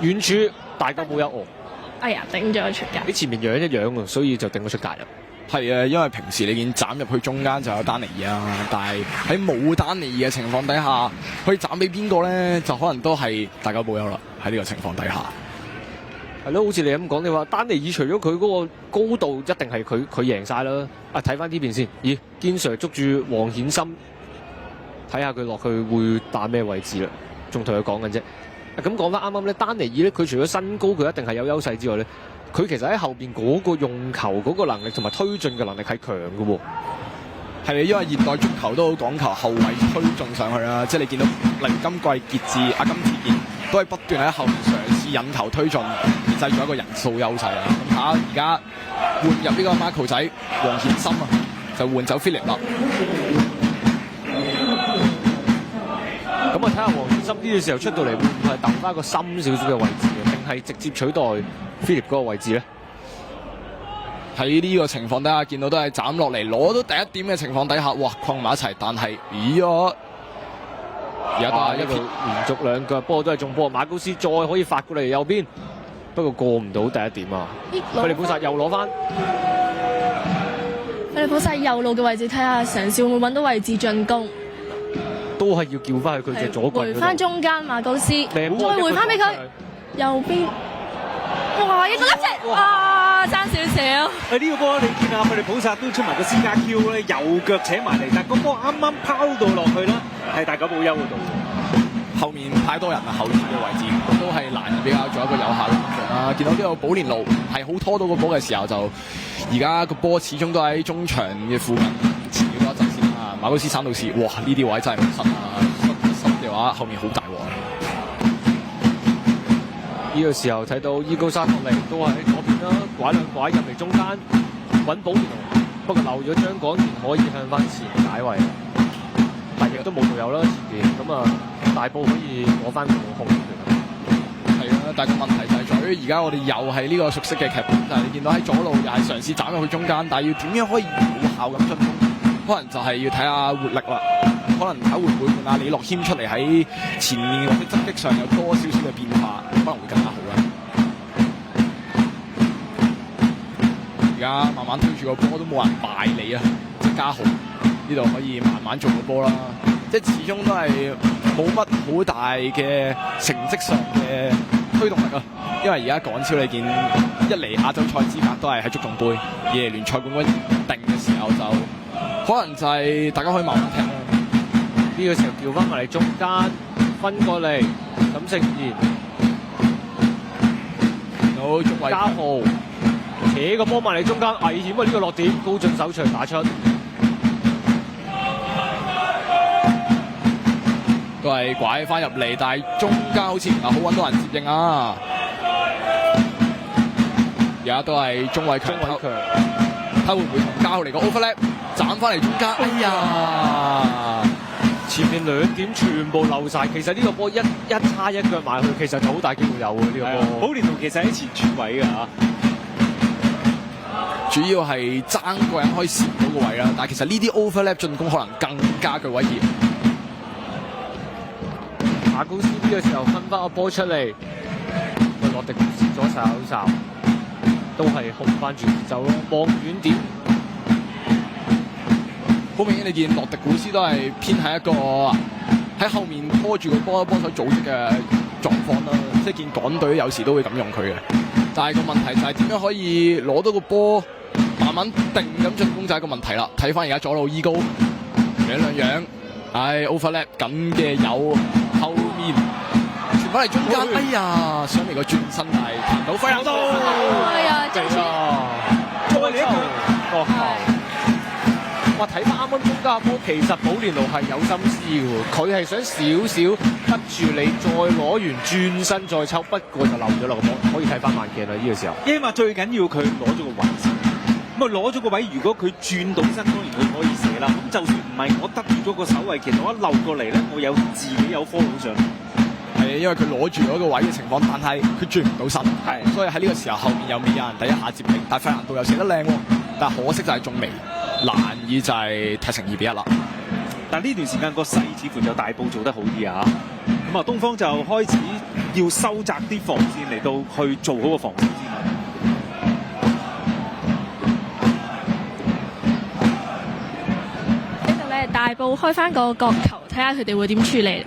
S8: 遠處，大家冇有哦。
S7: 哎呀，頂咗出界。
S8: 喺前面養一養啊，所以就頂咗出界啦。
S9: 係啊，因為平時你見斬入去中間就有丹尼爾啊，但係喺冇丹尼爾嘅情況底下，可以斬俾邊個咧？就可能都係大家冇有啦。喺呢個情況底下，
S8: 係咯，好似你咁講，你話丹尼爾除咗佢嗰個高度，一定係佢贏晒啦。啊，睇翻呢邊先，咦，堅 Sir 捉住黃顯森，睇下佢落去會打咩位置啦？仲同佢講緊啫。咁講翻啱啱咧，丹尼爾咧，佢除咗身高佢一定係有優勢之外咧，佢其實喺後邊嗰個用球嗰個能力同埋推進嘅能力係強嘅喎。
S9: 係因為現代足球都好講求後衛推進上去啦，即係你見到例如今季傑志、阿金志健都係不斷喺後面嘗試引球推進，製造一個人數優勢啦。咁睇下而家換入呢個 Marco 仔黃顯森啊，就換走 Philip 啦。
S8: 咁啊，睇下黃顯森呢個時候出到嚟會唔會係揼翻個深少少嘅位置嘅，定係直接取代 Philip 嗰個位置咧？
S9: 喺呢個情況底下，見到都係斬落嚟攞到第一點嘅情況底下，哇，困埋一齊，但係而家都係一個
S8: 連續兩腳波都係中波，馬高斯再可以發過嚟右邊，不過過唔到第一點啊！費利普薩又攞翻，
S7: 費利普薩右路嘅位置，睇下嘗試會唔會揾到位置進攻，
S8: 都係要叫翻去佢嘅左腳
S7: 回翻中間馬高斯，再回翻俾佢右邊，哇！一個粒石，哇！爭少少。
S1: 呢個波你見啊，費利普薩都出埋個私家 Q 咧，右腳扯埋嚟，但係個波啱啱拋到落去啦，係大久保休嗰度。
S9: 後面太多人啊，後腰嘅位置都係難以比較做一個有效嘅攻擊啦。見到呢個保連奴係好拖到個波嘅時候，就而家個波始終都喺中場嘅附近纏繞多一陣先啦。馬高斯3到4，哇！呢啲位真係唔失啊，失嘅話後面好大鑊。
S8: 呢個時候睇到伊高沙托利都喺嗰邊啦，拐兩拐入嚟中間揾保連奴，不過漏咗張廣賢可以向翻前解圍，但亦都冇隊友啦前邊，咁啊大埔可以攞翻個控球權。
S9: 係啊，但係個問題就係在於而家我哋又係呢個熟悉嘅劇本，就係你見到喺左路又係嘗試斬入去中間，但係要點樣可以有效咁進攻？可能就係要睇下活力啦，可能睇會唔會換阿李樂謙出嚟喺前面或者側擊上有多少少嘅變化，可能會更加好啦。而家慢慢推住個波都冇人敗你啊！即係嘉豪呢度可以慢慢做個波啦，即係始終都係冇乜好大嘅成績上嘅推動力啊！因為而家港超你見一嚟亞洲賽資格都係喺足總杯，二嚟聯賽冠軍定嘅時候就可能就係大家可以慢慢踢啦。
S8: 呢個時候調翻埋嚟中間分過嚟，咁盛賢
S9: 到中位
S8: 嘉豪扯個波埋嚟中間，危險啊！呢個落點高進手長打出，
S9: 都係拐翻入嚟，但係中間好似唔係好揾到人接應啊！而家都係中偉強，睇會唔會同嘉豪嚟個 overlap 斬翻嚟中間？哎呀！
S8: 前面兩點全部漏晒，其實呢個波一叉一腳埋去，其實就好大機會有嘅呢個波。
S1: 保連奴其實喺前柱位嘅嚇。
S9: 主要係爭個人可以攝到個位啦，但係其實呢啲 overlap 進攻可能更加具威脅。
S8: 馬高斯呢個時候分翻個波出嚟，洛迪古斯左手口哨，都係控翻住節奏咯，望遠點。
S9: 好明顯你見洛迪古斯都係偏喺一個喺後面拖住個波幫手組織嘅狀況啦，即係見港隊有時都會咁用佢嘅。但係個問題就係點樣可以攞到個波慢慢定咁進攻就係一個問題啦。睇翻而家左路伊高兩樣，overlap 緊嘅有後面傳翻嚟中間，哎呀想嚟個轉身但係彈到揮到，
S7: 哎呀，正錯，
S8: 再嚟一個角球。哇！睇翻啱啱中間嘅波，其實保連奴係有心思嘅喎，佢係想少少得住你，再攞完轉身再抽，不過就漏咗落個波，可以睇翻慢鏡啦呢個時候。
S1: 因為最緊要佢攞咗個位置，咁啊攞咗個位，如果佢轉到身，當然佢可以射啦。咁就算唔係我得住咗個守衞，其實我一漏過嚟咧，我有自己有 follow 上。
S9: 係因為佢攞住咗個位嘅情況，但係佢轉唔到身，係，所以喺呢個時候後面又未有人第一下接應，但係費蘭道又射得靚喎，但係可惜就係仲未。難以就係踢成2-1啦，
S1: 但呢段時間個勢似乎就大埔做得好啲啊！咁啊，東方就開始要收窄啲防線嚟到去做好個防線先啦。
S7: 呢度咧大埔開翻個角球，睇下佢哋會點處理。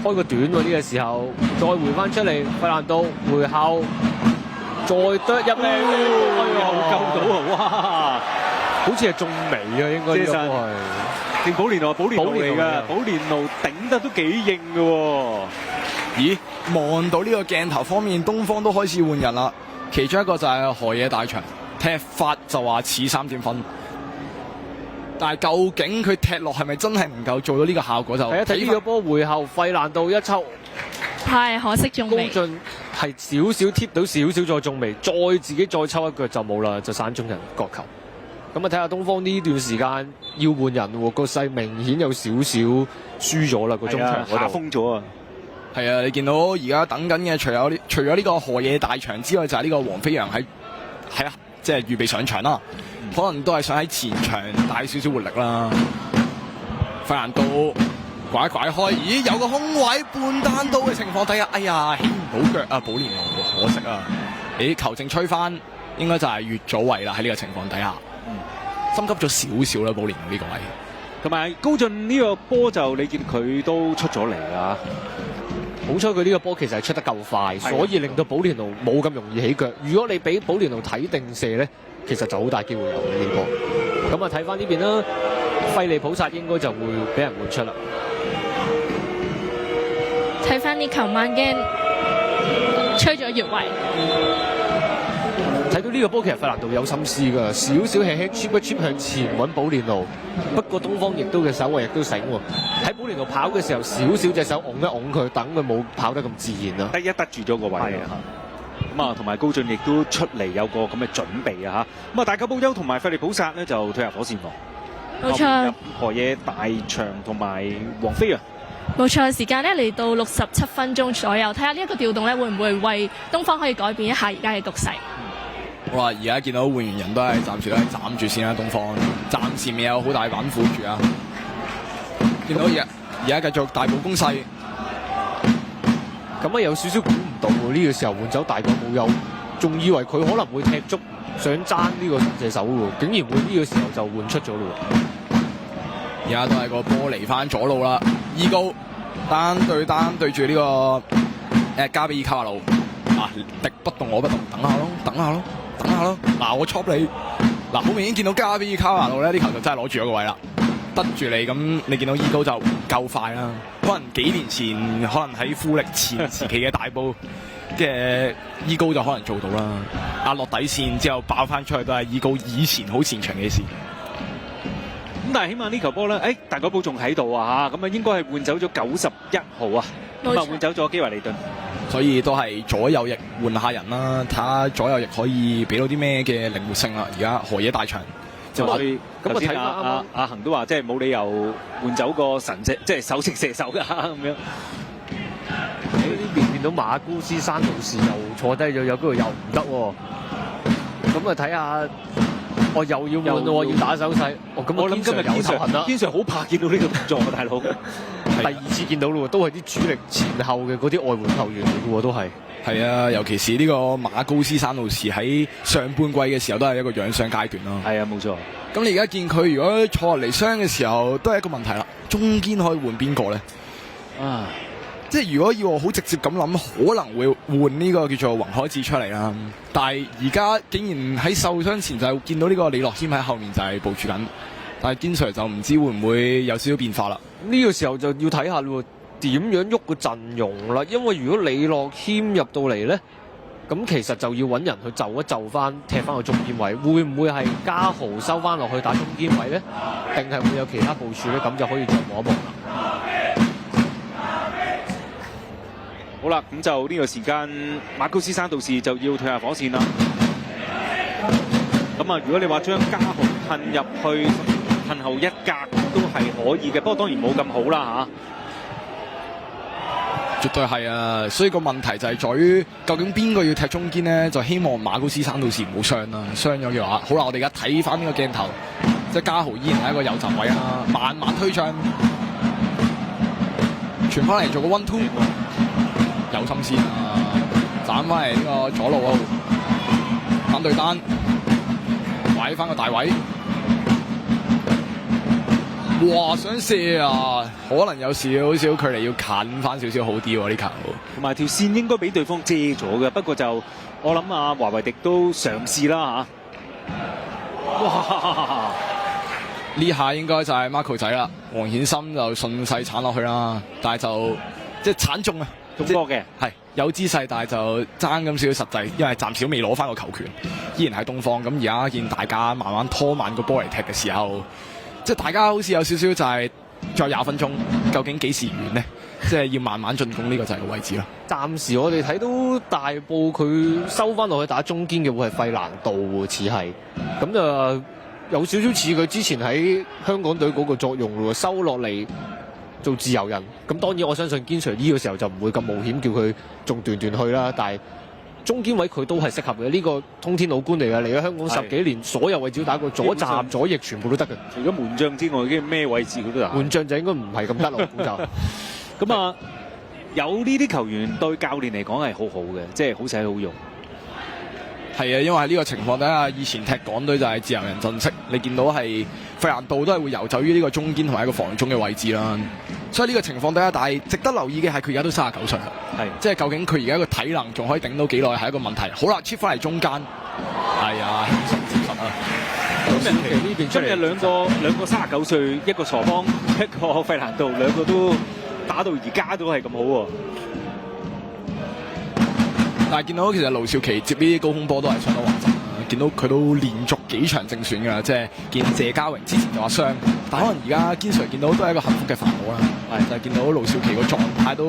S8: 開個短喎呢個時候，再回翻出嚟，費蘭道回後。再得入嚟，
S1: 又救到啊！哇，
S8: 好似係中尾啊，應該呢個波係。
S1: 定保連奴嚟㗎，保連奴頂得都幾硬㗎喎。
S9: 咦，望到呢個鏡頭方面，東方都開始換人啦。其中一個就係河野大翔，踢法就話似3點分，但係究竟佢踢落係咪真係唔夠做到呢個效果就？
S8: 睇一睇呢個波回後，費蘭道一抽，
S7: 係可惜中
S8: 高
S7: 未。
S8: 進係少少貼到少少再中未，再自己再抽一腳就冇啦，就散中人角球。咁啊睇下東方呢段時間要換人喎，個勢明顯有少少輸咗啦，個中場嗰
S1: 下
S8: 度。
S1: 風咗啊！
S9: 係啊，你見到而家等緊嘅除咗呢個河野大翔之外，就係呢個黃飛揚係啦，即係預備上場啦。可能都係想喺前場帶少少活力啦。費蘭道拐開，咦有個空位半單刀嘅情況底下，哎呀起唔到腳啊，保連奴可惜啊！球證吹翻，應該就係越早位啦喺呢個情況底下。心急咗少少啦，保連奴呢個位。
S1: 同埋高進呢個波就你見佢都出咗嚟啦。
S8: 好彩佢呢個波其實係出得夠快，所以令到保連奴冇咁容易起腳。如果你俾保連奴睇定射咧，其實就好大機會有呢波。咁啊睇翻呢邊啦，費利普薩應該就會俾人換出啦。
S7: 睇翻呢球慢鏡，吹咗越位。
S8: 睇到呢個波其實費蘭道有心思㗎，少少輕輕 chip 一 chip 向前揾保連奴。不過東方亦都嘅手位亦都醒喎，喺保連奴跑嘅時候少少隻手擁一擁佢，等佢冇跑得咁自然啦。
S1: 得住咗個位啊！咁啊，同埋高進亦都出嚟有個咁嘅準備啊！嚇咁啊，大久保優同埋費利普薩咧就退入火線房。
S7: 冇錯，
S1: 河野大翔同埋黃飛啊！
S7: 冇錯，時間咧嚟到67分鐘左右，睇下呢一個調動咧會唔會為東方可以改變一下而家嘅局勢。
S9: 哇！而家見到換完人都係暫時都係斬住先啦，東方暫時未有好大板斧住啊！見到而家繼續大步攻勢，
S8: 咁啊有少少估唔到喎，呢個時候換走大久保優，仲以為佢可能會踢足想爭呢個射手喎，竟然會呢個時候就換出咗咯喎！
S9: 而家都係個波嚟翻左路啦，伊高單對住呢個加比爾卡瓦魯啊，敵不動我不動，等下咯，嗱我 chop 你，嗱好明顯見到加比爾卡瓦魯咧，呢球就真係攞住咗個位啦，得住你咁，你見到伊高就唔夠快啦，可能幾年前可能喺富力前時期嘅大埔嘅伊高就可能做到啦，壓落底線之後爆翻出去都係伊高以前好擅長嘅事。
S1: 咁但係起碼呢球波咧，大久保仲喺度啊嚇，咁啊應該係換走咗91號啊，咁啊換走咗基華利頓。
S9: 所以都係左右翼換下人啦，睇下左右翼可以俾到啲咩嘅靈活性啦。而家河野大翔
S1: 就話咁
S8: 啊睇翻
S1: 阿恒都話，即係冇理由換走個神射，即係首席射手㗎咁樣。
S8: 喺呢邊見到馬高斯山道士又坐低咗，有嗰度又唔得喎。咁啊睇下，我又要換喎，要打手勢。咁
S1: 我諗今日有頭痕啦，堅常好怕見到呢個動作啊，大佬。
S8: 第二次見到咯，都係啲主力前後嘅嗰啲外援球員嚟嘅喎，都係。
S9: 係啊，尤其是呢個馬高斯山路士喺上半季嘅時候都係一個養傷階段咯。
S1: 係啊，冇錯。咁
S9: 你而家見佢如果坐落嚟傷嘅時候，都係一個問題啦。中堅可以換邊個咧？啊，即係如果要我好直接咁諗，可能會換呢個叫做宏海智出嚟啦。但係而家竟然喺受傷前就見到呢個李樂謙喺後面就係部署緊，但係堅 Sir 就唔知會唔會有少少變化啦。
S8: 呢個時候就要睇下喎，點樣喐個陣容啦。因為如果李樂謙入到嚟咧，咁其實就要揾人去就一就翻，踢翻個中堅位。會唔會係家豪收翻落去打中堅位咧？定係會有其他部署咧？咁就可以再望一望啦。
S1: 好啦，咁就呢個時間，馬高斯山道士就要退下火線啦。咁啊，如果你話將家豪褪入去褪後一格都係可以嘅，不過當然冇咁好啦
S9: 嚇。絕對係啊，所以個問題就係在於究竟邊個要踢中堅呢？就希望馬高斯山道士唔好傷啦，傷咗嘅話，好啦，我哋而家睇翻呢個鏡頭，即係家豪依然係一個右閘位啦，慢慢推進，傳翻嚟做個 1-2。有心思啊！斬翻嚟呢個左路單對單，擺翻個大位。哇！想射啊，可能有少少距離要近翻少少好啲喎呢球。
S1: 同埋條線應該俾對方遮咗嘅，不過就我諗啊，華維迪都嘗試啦嚇。哇！
S9: 呢下應該就係 Marco 仔啦，黃顯森就順勢鏟落去啦，但係就即係鏟中啊，
S1: 中波嘅
S9: 係有姿勢，但係就爭咁少少實際，因為暫時都未攞翻個球權，依然係東方。咁而家見大家慢慢拖慢個波嚟踢嘅時候，即係大家好似有少少就係再20分鐘，究竟幾時完呢？即係要慢慢進攻，呢個就係個位置啦。
S8: 暫時我哋睇到大埔佢收翻落去打中堅嘅會係費蘭道喎，似係咁就有少少似佢之前喺香港隊嗰個作用咯，收落嚟做自由人。咁當然我相信堅 Sir 呢個時候就唔會咁冒險叫佢仲斷去啦，但係中堅位佢都係適合嘅。呢、個通天老官嚟嘅，嚟咗香港10幾年，所有位置都打過，左閘左翼全部都得嘅。
S1: 除咗門將之外，啲咩位置佢都打。
S8: 門將就應該唔係咁得咯，估就。
S1: 咁啊，有呢啲球員對教練嚟講係好好嘅，即係好使好用。
S9: 係啊，因為喺呢個情況底下，以前踢港隊就係自由人陣式，你見到係費蘭道都係會遊走於呢個中堅同埋一個防中嘅位置啦。所以呢個情況底下，但係值得留意嘅係佢而家都39歲啦，係即係究竟佢而家個體能仲可以頂到幾耐係一個問題。好啦，切翻嚟中間，係啊，輕鬆接實啊！
S1: 今日兩個39歲，一個傻幫，一個費蘭道，兩個都打到而家都係咁好喎。
S9: 但係見到其實盧少奇接呢啲高空波都係相當穩陣，見到佢都連續幾場正選㗎啦，即係見謝家榮之前就話傷，但可能而家堅 Sir 見到都係一個幸福嘅煩惱啦，係就係見到盧少奇個狀態都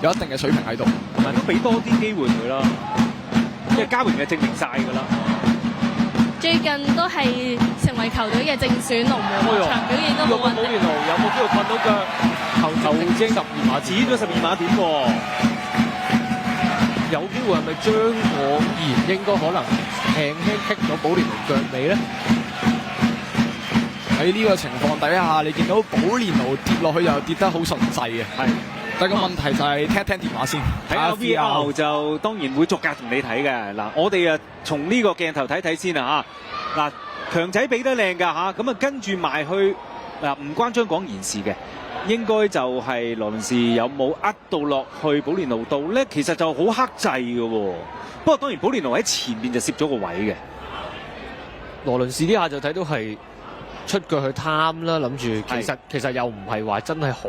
S9: 有一定嘅水平喺度，
S1: 同埋都俾多啲機會佢啦，即係家榮係證明晒㗎啦。
S7: 最近都係成為球隊嘅正選龍門，場表現都好穩定。
S1: 保連奴有冇機會困到腳？球證12碼指咗12碼點喎。
S8: 有機會係咪張可賢應該可能輕輕棘咗保連奴腳尾咧？
S9: 喺呢個情況底下，你見到保連奴跌落去又跌得好順勢嘅，係。但係個問題就係聽一聽電話先。
S1: 睇下 VR 就當然會逐格同你睇嘅。嗱，我哋啊從呢個鏡頭睇睇先啊嚇。嗱，強仔俾得靚㗎嚇，咁啊跟住埋去嗱唔關張廣賢事嘅。應該就係羅倫士有冇呃到落去保連奴度咧？其實就好克制嘅喎。不過當然保連奴喺前面就攝咗個位嘅。
S8: 羅倫士呢下就睇到係出腳去貪啦，諗住其實又唔係話真係好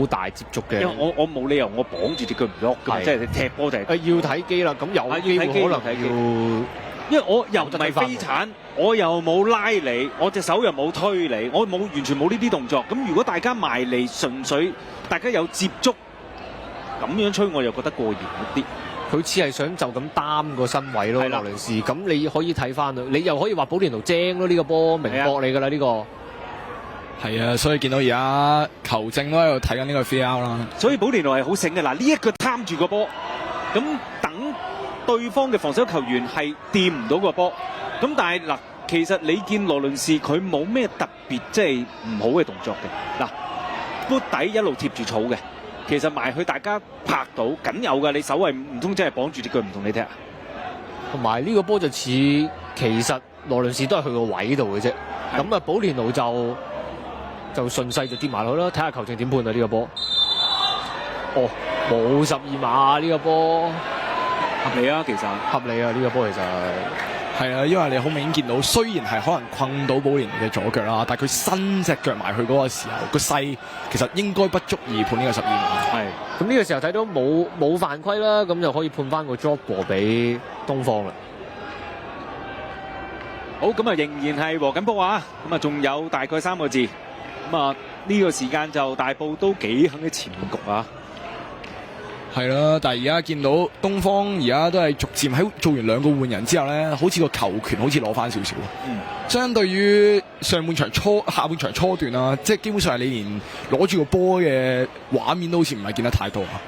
S8: 大接觸嘅。
S1: 因為我冇理由我綁住隻腳唔喐㗎，即係你踢波就係
S8: 要睇機啦。咁有機會可能係要。
S1: 因為我又唔係飛鏟，我又冇拉你，我隻手又冇推你，我完全冇呢啲動作。咁如果大家埋嚟，純粹大家有接觸，咁樣吹我又覺得過嚴一啲。
S8: 佢似係想就咁擔個身位咯，羅倫士。咁你可以睇翻你又可以話保連奴精咯，呢個波明博你㗎啦呢個。
S9: 係啊，所以見到而家球證都喺度睇緊呢個 VR 啦。
S1: 所以保連奴係好醒嘅。嗱，呢一腳貪住個波，咁等對方嘅防守球員係掂唔到個波，咁但係嗱，其實你見羅倫士佢冇咩特別即係唔好嘅動作嘅，嗱，波底一路貼住草嘅，其實埋去大家拍到緊有㗎，你手係唔通真係綁住隻腳唔同你踢啊？
S8: 同埋呢個波就似其實羅倫士都係去個位度嘅啫，咁啊保連奴就順勢就跌埋落去啦，睇下球證點判啊呢個波。哦，冇12碼呢個波。
S1: 合理啊，其實
S8: 合理啊！呢個波其實
S9: 係啊，因為你好明顯見到，雖然係可能困到保連奴嘅左腳啦，但係佢伸隻腳埋去嗰個時候，個勢其實應該不足以判呢個12碼。
S8: 係咁呢個時候睇到冇犯規啦，咁就可以判翻個 drop ball 俾東方啦。
S1: 好，咁啊仍然係和緊波啊，咁啊仲有大概3個字，咁啊呢個時間就大埔都幾肯喺前面局啊。
S9: 係啦，但係而家見到東方而家都係逐漸喺做完2個換人之後咧，好似個球權好似攞翻少少。相對於上半場下半場初段啦，即係基本上係你連攞住個波嘅畫面都好似唔係見得太多啊。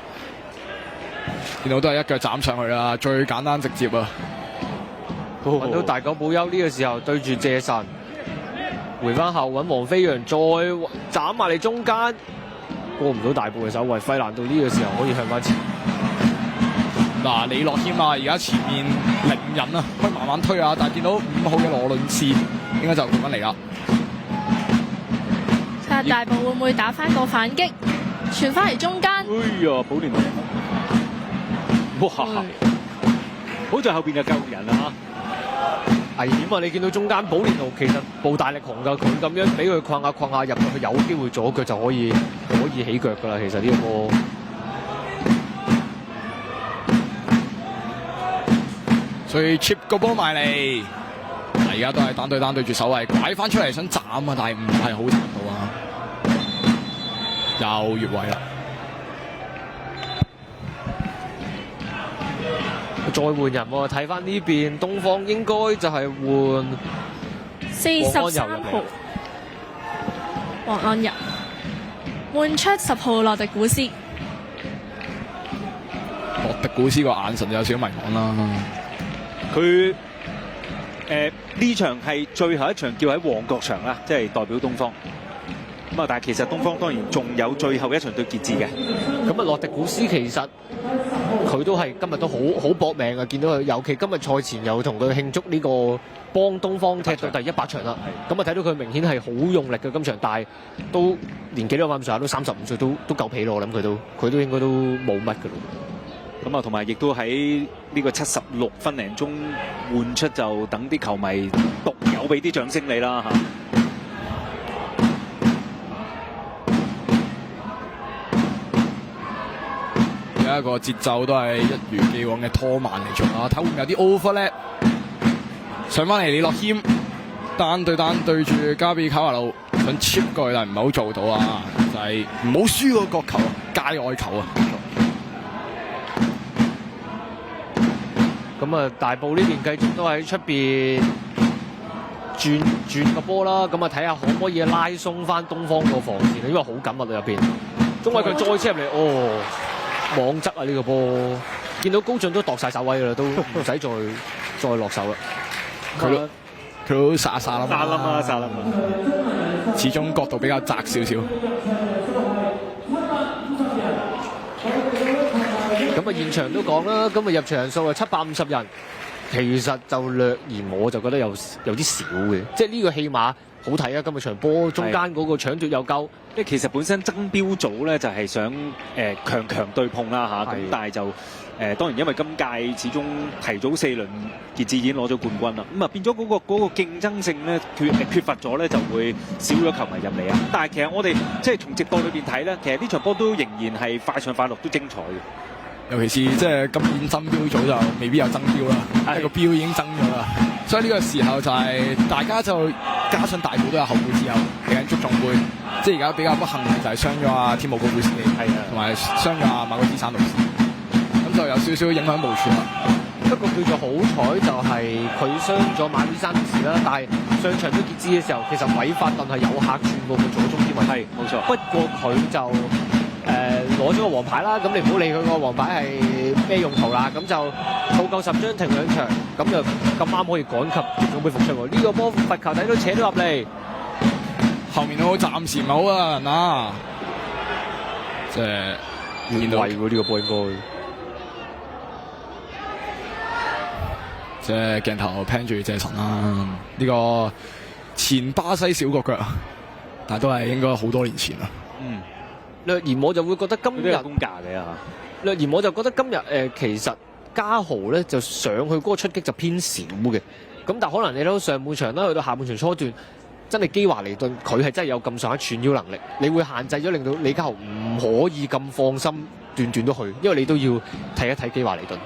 S9: 見到都係一腳斬上去啦，最簡單直接啊！
S8: 揾到大久保休呢個時候對住謝神，回翻後揾黃飛揚再斬埋嚟中間。過唔到大埔嘅守衞，費蘭道呢個時候可以向翻前。
S9: 嗱，李樂謙啊，而家前面0人啊，可以慢慢推啊，但係見到5號嘅羅倫士應該就咁樣嚟啦。
S7: 睇下大埔會唔會打翻個反擊，傳翻嚟中間。
S1: 哎呀，保連奴！哇，好在後邊就救人啦嚇。
S8: 危險啊！你見到中間寶蓮奴其實步大力雄㗎，佢咁樣俾佢困下入到去，有機會左腳就可以起腳㗎啦。其實呢個波，
S9: 所以 chip 個波埋嚟，而家都係單對單對住守衞，拐翻出嚟想斬啊，但係唔係好斬到啊，又越位啦。
S8: 再換人喎，睇翻呢邊東方應該就係換
S7: 43號黃安柔換出10號洛迪古斯。
S9: 洛迪古斯個眼神就有少少迷茫啦。
S1: 佢呢場係最後一場叫喺旺角場啦，即係代表東方。咁啊，但係其實東方當然仲有最後一場對傑志嘅。
S8: 咁啊，洛迪古斯其實佢都係今日都好搏命啊！見到佢，尤其今日賽前又同佢慶祝呢個幫東方踢到第100場啦。咁啊，睇到佢明顯係好用力嘅今場，但係都年紀都咁上下，都35歲，都夠皮咯。我諗佢都應該都冇乜㗎咯。
S1: 咁啊，同埋亦都喺呢個76分零鐘換出，就等啲球迷獨有俾啲掌聲你啦嚇。
S9: 而家個節奏都係一如既往嘅拖慢嚟做啦，睇會唔會有啲 overlap 上翻嚟，李樂謙單對單對住加比卡華路想 chip 過去，但係唔係好做到啊！就係唔好輸個角球，界外球啊！
S8: 咁啊，大埔呢邊繼續都喺出邊轉個波啦。咁啊，睇下可唔可以拉鬆翻東方個防線，因為好緊密啊入邊。中衞佢再切入嚟，網側啊呢個波，見到高進都度晒手位㗎啦，都唔使再落手啦。
S9: 佢都沙啦，
S1: 沙啦，
S9: 始終角度比較窄少少。
S8: 咁啊，現場都講啦，今日入場人數係750人，其實就略嫌我就覺得有啲少嘅，即係呢個戲碼好睇啊！今日場波中間嗰個搶奪又夠，
S1: 即係其實本身爭標組咧就係想強對碰啦嚇，咁但係就當然因為今屆始終提早4輪傑志已經攞咗冠軍啦，咁啊變咗嗰個競爭性咧缺乏咗咧，就會少咗球迷入嚟啊！但係其實我哋即係從直播裏邊睇咧，其實呢場波都仍然係快上快落，都精彩嘅。
S9: 尤其是即係今年爭標組就未必有爭標啦，一個標已經爭咗啦，所以呢個時候就係大家就加上大埔都有後顧之憂，嚟緊足總杯，即係而家比較不幸嘅就係傷咗阿天母高古斯基，同埋傷咗阿馬高斯山老師，咁就有少少影響無處啦。
S8: 不過叫做好彩就係佢傷咗馬高斯山老師啦，但係上場對傑志嘅時候，其實韋法頓係有客串過個左中堅位，係冇錯。不過佢就攞咗個黃牌啦，咁你唔好理佢個黃牌係咩用途啦，咁就冇夠10張停2場，咁就咁啱可以趕及總杯復出喎。呢個波罰球底都扯咗入嚟，
S9: 後面都暫時唔好啊嗱，即係見到
S8: 呢個波應該，
S9: 即係鏡頭 pan 住謝神啦，呢個前巴西小國腳，但係都係應該好多年前啦。
S8: 略言我就會覺得今日
S1: 公價嘅嚇，
S8: 略言我就覺得今日其實嘉豪咧就上去嗰個出擊就偏少嘅，咁但係可能你睇上半場啦，去到下半場初段，真係基華尼頓佢係真係有咁上下串腰能力，你會限制咗令到李嘉豪唔可以咁放心段都去，因為你都要睇一睇基華尼頓。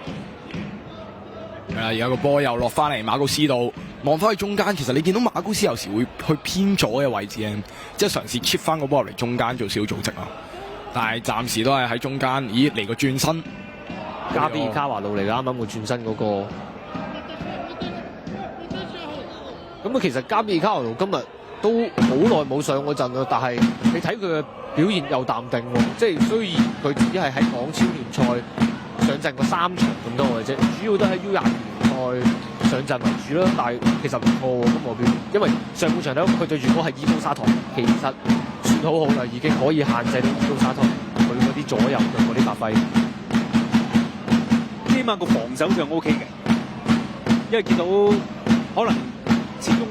S9: 係啦，而家個波又落翻嚟馬高斯度，望翻去中間，其實你見到馬高斯有時會去偏左嘅位置咧，即係嘗試 chip 翻個波入嚟中間做小組織啊。但係暫時都係喺中間，咦嚟個轉身，
S8: 加比爾卡華路嚟㗎，啱啱個轉身嗰個。咁啊，其實加比爾卡華路今日都好耐冇上嗰陣啦，但係你睇佢嘅表現又淡定喎，即係雖然佢只係喺港超聯賽上陣過3場咁多嘅啫，主要都喺 U20聯賽上陣為主啦，但係其實唔錯喎，咁我表現，因為上半場咧佢對住嗰係伊都沙托，其實算好好啦，已經可以限制到伊都沙托佢嗰啲左右腳嗰啲發揮。
S1: 起碼個防守上 OK 嘅，因為見到可能始終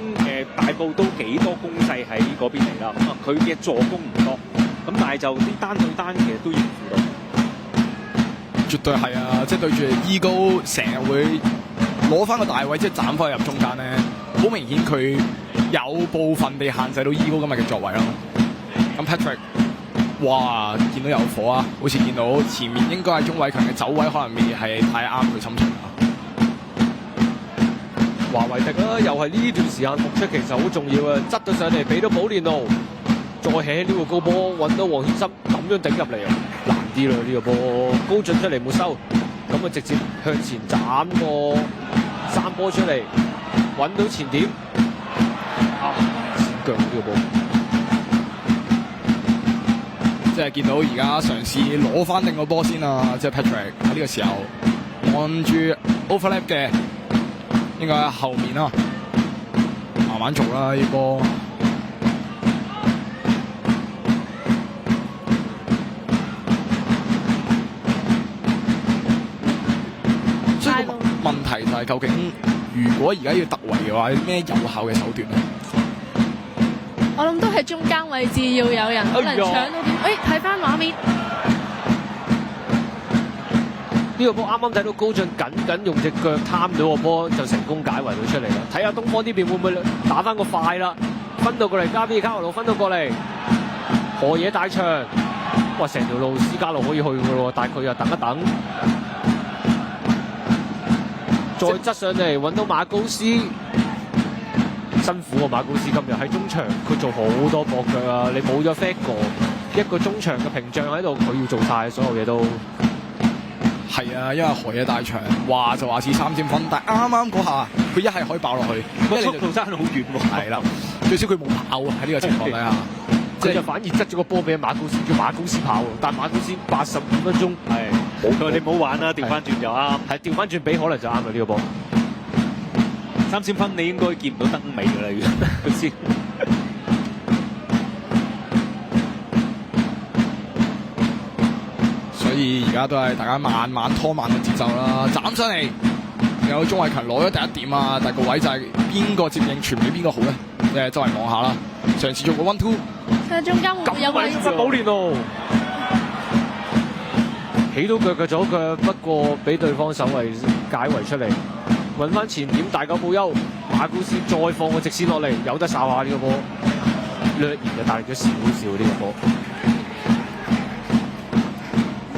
S1: 大埔都幾多攻勢喺嗰邊嚟啦，咁啊佢嘅助攻唔多，咁但係就啲單對單其實都應付到。
S9: 絕對係啊！即係對住伊高成日會攞翻個大位，即係斬翻入中間咧，好明顯佢有部分地限制到 Eagle 今日嘅作為咯。咁 Patrick， 哇，見到有火啊！好似見到前面應該係鍾偉強嘅走位，可能未係太啱佢心情啊。
S10: 華維迪啦，又係呢段時間復出，其實好重要啊！執到上嚟，俾到保連奴，再起呢個高波，揾到黃顯森咁樣頂入嚟啊！難啲啦呢個波，高進出嚟冇收，咁啊直接向前斬個山波出嚟，揾到前點，前腳呢個波。
S9: 即係見到而家嘗試攞翻定個波先啊！即係 Patrick 喺呢個時候按住 overlap 嘅。應該喺後面啦，慢慢做啦呢波。所以個問題就係究竟，如果而家要突圍嘅話，有咩有效嘅手段咧？
S7: 我諗都係中間位置要有人可能搶到點。睇翻畫面。
S10: 呢個波啱啱睇到高進緊用隻腳貪到個波，就成功解圍到出嚟啦。睇下東方呢邊會唔會打翻個快啦？分到過嚟，加比卡華路分到過嚟，河野大場，哇！成條路私家路可以去嘅咯，但係佢又等一等，再側上嚟揾到馬高斯，辛苦啊！馬高斯今日喺中場佢做好多搏腳啊！你冇咗 Fago 一個中場嘅屏障喺度，佢要做晒所有嘢都。
S9: 係啊，因為河野大場話就話似3點分，但係啱啱嗰下佢一係可以爆落去，
S1: 個速度爭好遠喎。
S9: 係啦，最少佢冇跑喺呢個情況底下，
S10: 佢就反而側咗個波俾馬高斯，叫馬高斯跑，但馬高斯85分鐘係
S1: 佢話你唔好玩啦，調翻轉就啱。
S10: 係調翻轉俾可能就啱啦呢個波。
S1: 3點分你應該見唔到燈尾㗎啦，佢先。
S9: 所以而家都係大家慢慢拖慢嘅節奏啦，斬上嚟有鍾偉強攞咗第一點啊，但係個位就係邊個接應傳俾邊個好咧？周圍望下啦，嘗試做個 1-2，
S7: 睇下中間會唔會有位置？
S10: 保連奴起到腳嘅左腳，不過俾對方守衞解圍出嚟，揾翻前點大久保優，馬古斯再放個直線落嚟，有得哨下呢個波，略然就大力咗少少呢個波。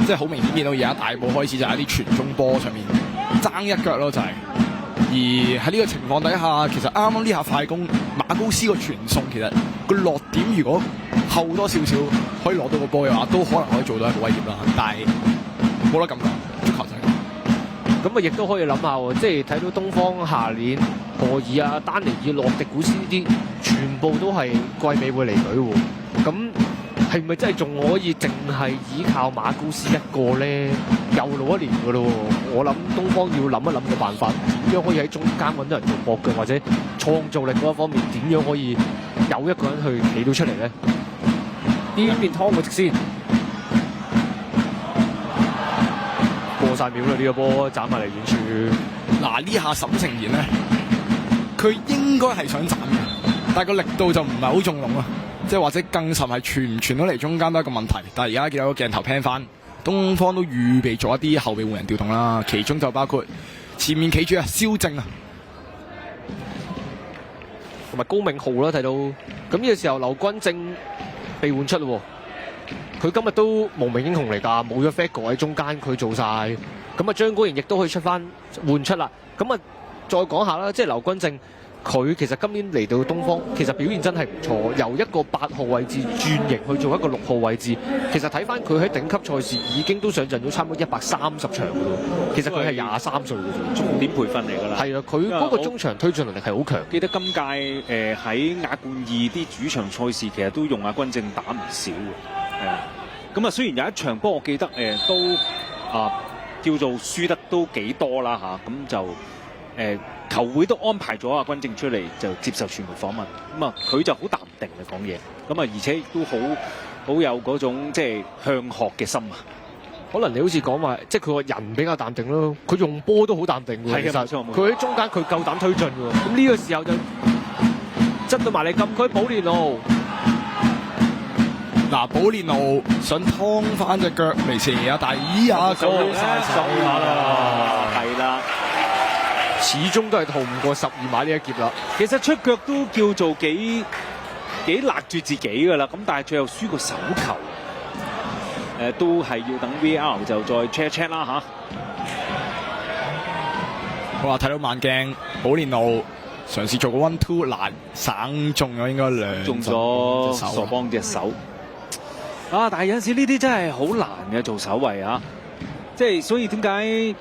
S9: 即係好明顯見到而家大埔開始就喺啲傳中波上面爭一腳咯，就係。而喺呢個情況底下，其實啱啱呢下快攻馬高斯個傳送，其實個落點如果後多少少可以攞到個波嘅話，都可能可以做到一個威脅啦。但係冇得咁講，足球就係咁。
S10: 咁啊，亦都可以諗下喎，即係睇到東方下年何爾啊、丹尼爾、洛迪古斯呢啲，全部都係季尾會離隊喎。咁係咪真係仲可以淨係依靠馬高斯一個咧？又老一年㗎咯喎！我諗東方要諗一諗個辦法，點樣可以喺中間揾到人做搏腳，或者創造力嗰一方面，點樣可以有一個人去企到出嚟咧？呢邊湯個直先過晒秒啦！呢個波斬埋嚟遠處。
S9: 嗱呢下沈承賢咧，佢應該係想斬嘅，但係個力度就唔係好重用啊！即係或者更甚係傳唔傳到嚟中間都係一個問題。但係而家見到個鏡頭 pan 翻，東方都預備咗一啲後備換人調動啦，其中就包括前面企住啊蕭正啊，
S10: 同埋高銘浩啦，睇到咁呢個時候劉君正被換出咯，佢今日都無名英雄嚟㗎，冇咗 Fago 喺中間佢做晒，咁啊張果然亦都可以出翻換出啦，咁啊再講下啦，即係劉君正。佢其實今年嚟到東方，其實表現真係唔錯，由一個8號位置轉型去做一個6號位置。其實睇翻佢喺頂級賽事已經都上陣咗差唔多130場㗎咯。其實佢係23歲嘅啫，
S1: 重點培訓嚟㗎啦。
S10: 係啊，佢嗰個中場推進能力係好強。
S1: 記得今屆喺亞冠2啲主場賽事，其實都用阿君正打唔少嘅。係啊，咁啊雖然有一場波，我記得都叫做輸得都幾多啦嚇，咁就球會都安排咗阿君正出嚟就接受傳媒訪問，咁啊佢就好淡定嚟講嘢，咁啊而且都好有嗰種即係向學嘅心啊。
S10: 可能你好似講話，即係佢個人比較淡定咯，佢用波都好淡定㗎。
S1: 係啊，
S10: 其實佢喺中間佢夠膽推進㗎。咁呢個時候就執到埋嚟禁區保連奴。
S9: 嗱，保連奴想劏翻隻腳嚟射啊，但係咦啊，
S1: 收晒手啦，係啦。
S10: 始終都係逃唔過12碼呢一劫啦。
S1: 其實出腳都叫做幾勒住自己㗎啦，咁但係最後輸個手球，都係要等 VAR 就再 check 啦嚇。
S9: 好啦，睇到慢鏡，保連奴嘗試做個 1-2 難省中咗，應該兩
S1: 中咗索邦隻手。啊！但係有陣時呢啲真係好難嘅做守衞啊，即係所以點解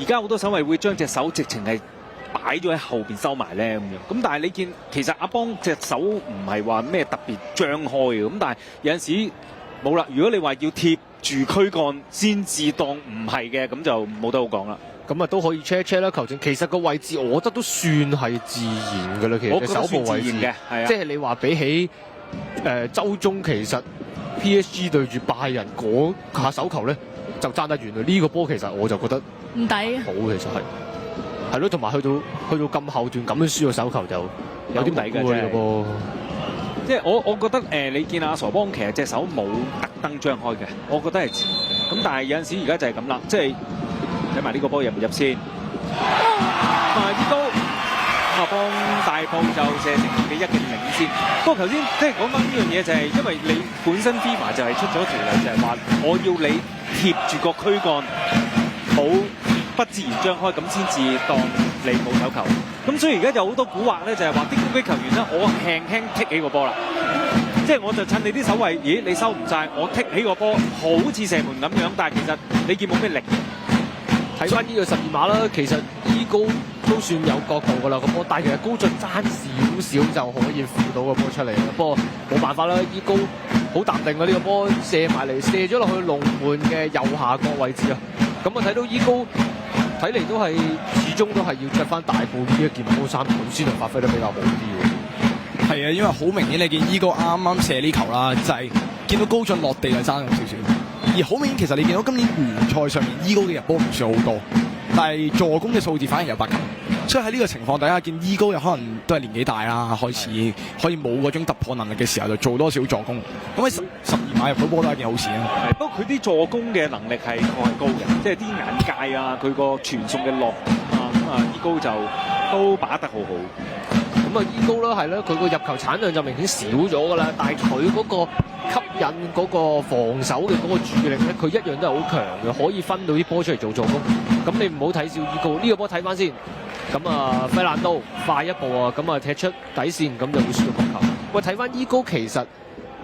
S1: 而家好多守衞會將隻手直情係擺咗喺後邊收埋咧咁樣。咁但係你見其實阿邦隻手唔係話咩特別張開嘅，咁但係有陣時冇啦。如果你話要貼住軀幹先至當唔係嘅，咁就冇得好講啦。
S10: 咁啊都可以 check 啦，球證其實個位置我覺得都算係自然嘅啦，其實手部位置
S1: 嘅，係啊，
S10: 即係你話比起周中其實 PSG 對住拜仁嗰下手球咧就爭得遠啦。呢個波其實我就覺得
S7: 唔抵，
S10: 好其實係咯，同埋去到咁後段咁樣輸個手球就有啲抵嘅呢個波。
S1: 即係我覺得你見阿傻邦其實隻手冇特登張開嘅，我覺得係自然嘅。咁但係有陣時而家就係咁啦，即係睇埋呢個波入唔入先。埋啲高，咁啊幫大埔就射成2-1嘅領先。不過頭先即係講翻呢樣嘢就係因為你本身 FIFA 就係出咗條例，就係話我要你貼住個軀幹，冇不自然張開，咁先至當你冇手球。咁所以而家有好多蠱惑咧，就係話啲攻擊球員咧，我輕輕剔起個波啦，即係我就趁你啲守衞，咦你收唔晒，我剔起個波，好似射門咁樣，但係其實你見冇咩力。
S10: 睇翻呢個12碼啦，其實伊高都算有角度噶啦個波，但係其實高進爭少少就可以扶到個波出嚟啦。不過冇辦法啦，伊高好淡定啊，呢個波射埋嚟，射咗落去龍門嘅右下角位置啊。咁啊睇到伊高睇嚟都係始終都係要着翻大埔呢一件波衫，佢先能發揮得比較好啲嘅。
S9: 係啊，因為好明顯你見伊高啱啱射呢球啦，就係見到高進落地就爭咁少少。而好明顯，其實你見到今年聯賽上面伊高嘅入波唔算好多，但係助攻嘅數字反而有8球。所以喺呢個情況底下，見伊高又可能都係年紀大啦，開始可以冇嗰種突破能力嘅時候，就做多少助攻。咁喺12碼入到波都係一件好事啊！
S1: 不過佢啲助攻嘅能力係確係高嘅，即係啲眼界啊，佢個傳送嘅落點啊，咁啊伊高就都把得好好。
S10: 咁啊伊高啦，係啦，佢個入球產量就明顯少咗㗎啦，但係佢嗰個吸引嗰個防守嘅嗰個注意力咧，佢一樣都係好強嘅，可以分到啲波出嚟做助攻。咁你唔好睇小伊高，呢個波睇翻先。咁啊，費蘭都快一步啊，咁啊踢出底線，咁就會輸到角球。喂，睇翻伊高其實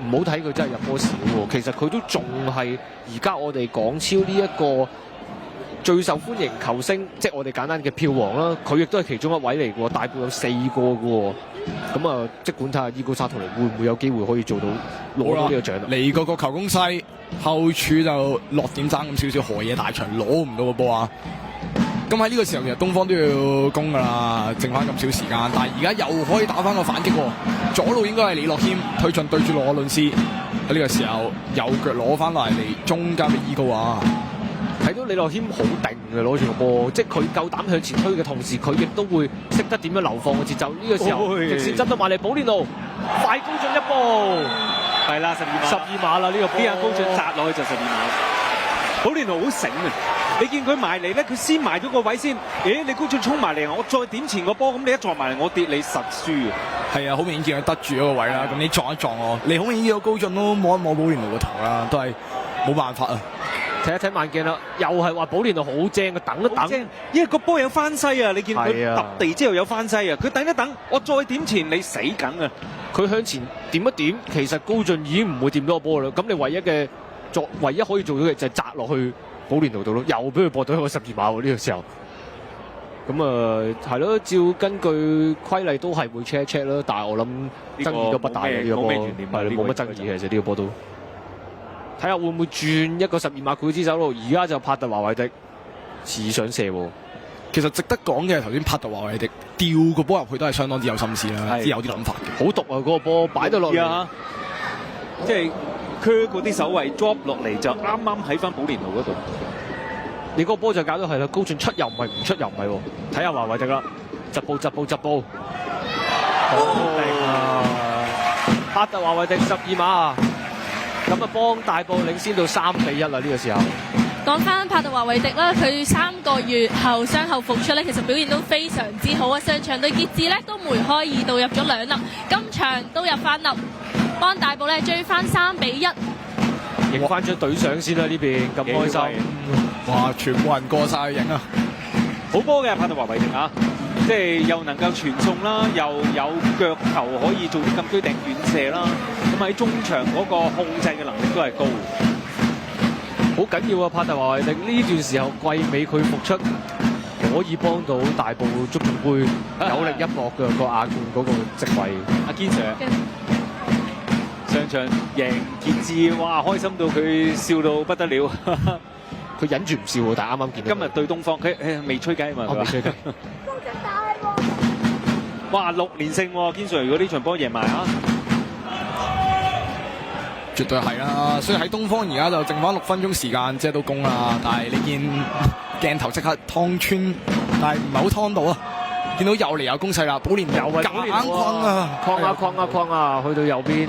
S10: 唔好睇佢真係入波少喎，其實佢都仲係而家我哋港超呢一個最受歡迎球星，即係我哋簡單嘅票王啦。佢亦都係其中一位嚟嘅喎，大埔有4個嘅喎。咁啊，即管睇下伊高沙圖尼會唔會有機會可以做到攞到呢個獎啦。
S9: 嚟個球攻勢，後柱就落點爭咁少少，河野大場攞唔到個波啊！咁喺呢個時候其實東方都要攻㗎啦，剩翻咁少時間，但係而家又可以打翻個反擊喎。左路應該係李樂謙推進對住羅倫斯，喺呢個時候右腳攞翻落嚟中間嘅伊高啊！
S10: 睇到李樂謙好定嘅攞住個波，即係佢夠膽向前推嘅同時，佢亦都會識得點樣流放嘅節奏。呢個時候直線執到埋嚟，保連奴快高進一步，
S1: 係啦，12碼
S10: 啦，呢個波，
S1: 呢下高進擲落去就12碼。保連奴好醒啊！你見佢埋嚟咧，佢先埋咗個位先。咦，你高進衝埋嚟，我再點前個波，咁你一撞埋嚟，我跌你實輸嘅。
S9: 係啊，好明顯見佢得住嗰個位啦。咁你撞一撞我，你好明顯見到高進都摸一摸保連奴個頭啦，都係冇辦法啊。
S10: 睇一睇慢鏡啦，又係話保連奴好正嘅，等一等，
S1: 因為個波有翻西啊！你見佢揼地之後有翻西啊，佢等一等，我再點前你死梗啊！
S10: 佢向前點一點，其實高進已經唔會掂到個波啦。咁你唯一可以做到嘅就係擲落去保連奴度咯，又俾佢搏到一個12碼喎呢個時候。咁啊係咯，照根據規例都係會 check 一 check 啦，但係我諗爭議都不大嘅呢個波，係冇乜爭議嘅，其實呢個波都。睇下會唔會轉一個12碼佢之手路，而家就帕特華維迪似想射喎。
S9: 其實值得講嘅係頭先帕特華維迪吊個波入去都係相當之有心思啦，有啲諗法嘅。
S10: 好毒啊！嗰個波擺到落嚟，
S1: 即係佢嗰啲守衞 drop 落嚟就啱啱喺翻保連奴嗰度。
S10: 你嗰個波就搞到係啦，高進出又唔係，唔出又唔係喎。睇下華維迪啦，疾步，好定啊！帕特華維迪12碼。咁啊，幫大埔領先到3-1啦！呢個時候，
S7: 講翻帕特華維迪啦，佢3個月後傷後復出咧，其實表現都非常之好啊！上場對傑志咧都梅開2度入咗2粒，今場都入翻粒，幫大埔咧追翻3-1。
S8: 影翻張隊相先啦，呢邊咁開心，
S9: 哇！全部人過晒去影啊！
S1: 好波嘅帕特華維迪啊，即係又能夠傳送啦，又有腳頭可以做啲禁區頂遠射啦，咁喺中場嗰個控制嘅能力都係高。
S8: 好緊要啊！帕特華維迪呢段時候季尾佢復出，可以幫到大埔足總杯有力一搏嘅個亞冠嗰個席位。
S1: 阿堅 Sir 上場贏傑志，哇！開心到佢笑到不得了。
S8: 佢忍住唔笑喎，但係啱啱見到
S1: 今日對東方，佢未吹雞嘛？
S8: 未吹雞。
S1: 哇！6連勝喎，堅 Sir，如果呢場波贏埋啊！
S9: 絕對係啦，所以喺東方而家就剩翻6分鐘時間，即係都攻啦。但係你見鏡頭即刻劏穿，但係唔係好劏到啊！見到又嚟有攻勢啦，寶蓮又夾硬框啊，
S8: 框啊，去到右邊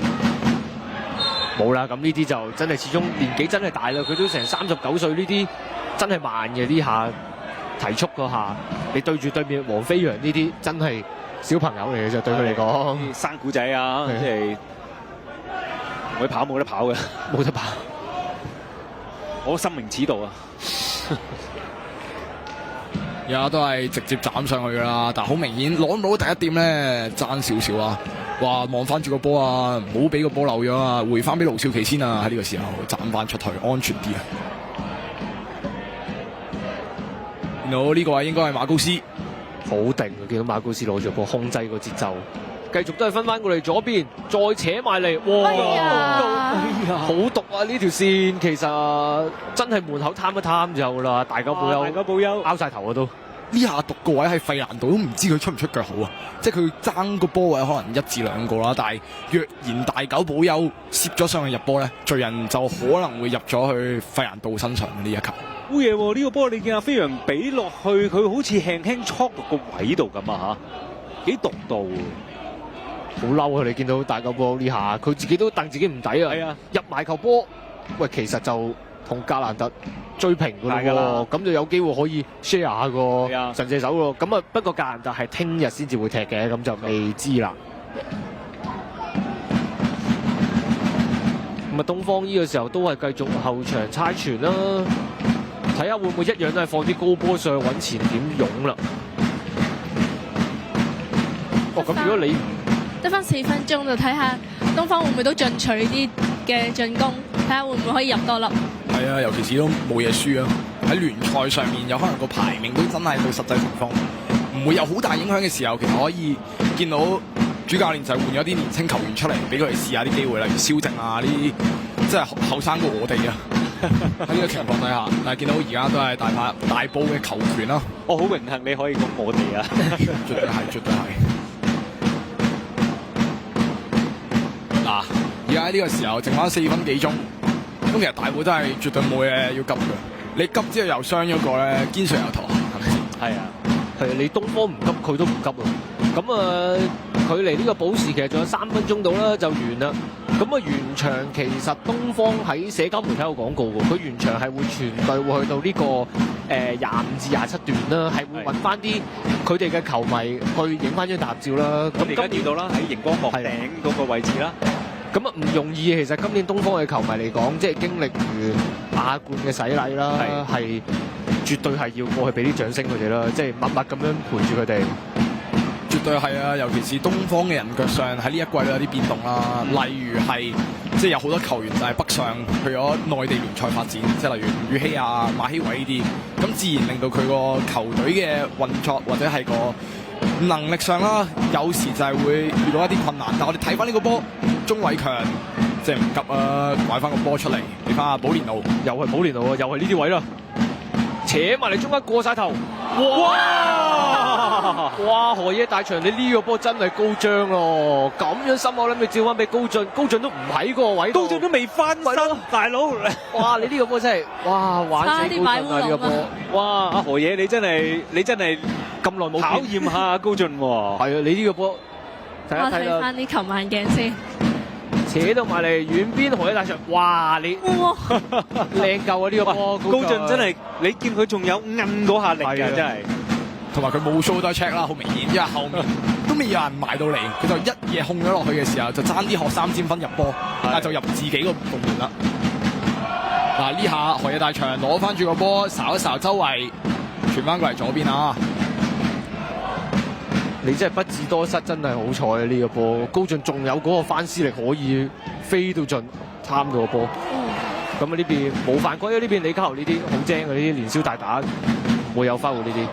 S8: 冇啦。咁呢啲就真係始終年紀真係大啦，佢都成39歲，呢啲真係慢嘅呢下提速嗰下，你對住對面黃飛揚呢啲真係小朋友嚟嘅啫，對佢嚟講
S1: 生古仔啊，即係。佢跑冇得跑嘅，
S8: 冇得跑。
S1: 我心明此道啊！
S9: 而家都係直接斬上去㗎啦，但係好明顯攞唔攞第一點咧，爭少少啊！哇，望翻住個波啊，唔好俾個波漏咗啊，回翻俾盧少奇先啊！喺呢個時候斬翻出去，安全啲啊！見到呢個位應該係馬高斯，
S8: 好定啊！見到馬高斯攞住波控制個節奏。繼續都係分翻過嚟左邊，再扯埋嚟，哇！好毒啊！呢條線其實真係門口貪一貪就啦，大狗保休，拗晒頭啊都。
S9: 呢下毒個位係費蘭度都唔知佢出唔出腳好啊！即係佢爭個波位可能1至2個啦，但係若然大狗保休攝咗上去入波咧，罪人就可能會入咗去費蘭度身上嘅呢一球。
S1: 好嘢喎！呢個波你見阿飛揚俾落去，佢好似輕輕戳落個位度咁啊嚇，幾獨到喎！
S8: 好嬲啊！你見到大狗波呢下，佢自己都戥自己唔抵啊！
S1: 係啊，
S8: 入埋球波，喂，其實就同加蘭特追平㗎啦，咁就有機會可以 share 下個神射手咯。咁啊，不過加蘭特係聽日先至會踢嘅，咁就未知啦。咁啊，東方呢個時候都係繼續後場猜傳啦，睇下會唔會一樣都係放啲高波上去揾前點湧啦。哦，咁如果你
S7: 得翻4分鐘就睇下東方會唔會都進取啲嘅進攻，睇下會唔會可以入多粒。
S9: 係啊，尤其是都冇嘢輸啊！喺聯賽上面有可能個排名都真係到實際情況唔會有好大影響嘅時候，其實可以見到主教練就換咗啲年輕球員出嚟，俾佢哋試下啲機會，例如蕭正啊呢啲，即係後生過我哋啊！喺呢個情況底下，但係見到而家都係大埔嘅球權啦。
S1: 我好榮幸你可以講我哋啊！
S9: 絕對係，絕對係。嗱，而家喺呢個時候剩翻4分幾鐘，咁其實大埔都係絕對冇嘢要急嘅。你急之後又傷咗個咧，堅上有頭痕，係咪先？
S8: 係啊，係你東方唔急，佢都唔急啊。咁啊，距離呢個補時其實仲有3分鐘到啦，就完啦。咁啊，完場其實東方喺社交媒體有廣告嘅，佢完場係會全隊會去到呢個25至27段啦，係會揾翻啲佢哋嘅球迷去影翻張大合照啦。
S1: 咁而家見到啦，喺熒光幕頂嗰個位置啦。
S8: 咁啊唔容易，其實今年東方嘅球迷嚟講，即係經歷完亞冠嘅洗禮啦，係絕對係要過去俾啲掌聲佢哋啦，即係默默咁樣陪住佢哋。
S9: 絕對係啊，尤其是東方嘅人腳上喺呢一季都有啲變動啦，例如係即係有好多球員就係北上去咗內地聯賽發展，即係例如吳宇希啊、馬希偉呢啲，咁自然令到佢個球隊嘅運作或者係個能力上啦，有時就係會遇到一啲困難。但我哋睇翻呢個波，鍾偉強即係唔急啊，拐翻個波出嚟，俾翻阿寶蓮奴，
S8: 又係寶蓮奴啊，又係呢啲位啦，扯埋嚟中間過晒頭，哇！何野大場，你呢個波真係高張咯！咁樣心我諗你照翻俾高進，高進都唔喺個位，
S1: 高進都未翻身，大佬！
S8: 哇！你呢個波真係哇玩死高進啊！呢個波，
S1: 哇！阿何野你真係
S8: 咁耐冇
S1: 考驗下高進喎。
S8: 係啊，你呢個波睇一睇啦。
S7: 我睇翻啲球眼鏡先。
S10: 扯到埋嚟遠邊何一大場，哇！你
S7: 哇！
S10: 靚夠啊呢個波，
S1: 高進真係你見佢仲有摁嗰下力嘅，真係。
S9: 同埋佢冇 shoulder check 啦，好明顯，因為後面都未有人埋到嚟，佢就一夜控咗落去嘅時候，就爭啲學三尖分入波，但係就入自己個龍門啦。嗱呢下何野大祥攞翻住個波，睄一睄周圍，傳翻過嚟左邊啊！
S10: 你真係不智多失，真係好彩啊！呢個波高進仲有嗰個翻施力，可以飛到盡貪到個波。咁啊呢邊冇犯規啊！呢邊李家豪呢啲好精嘅，呢啲連消帶打，冇有foul呢啲。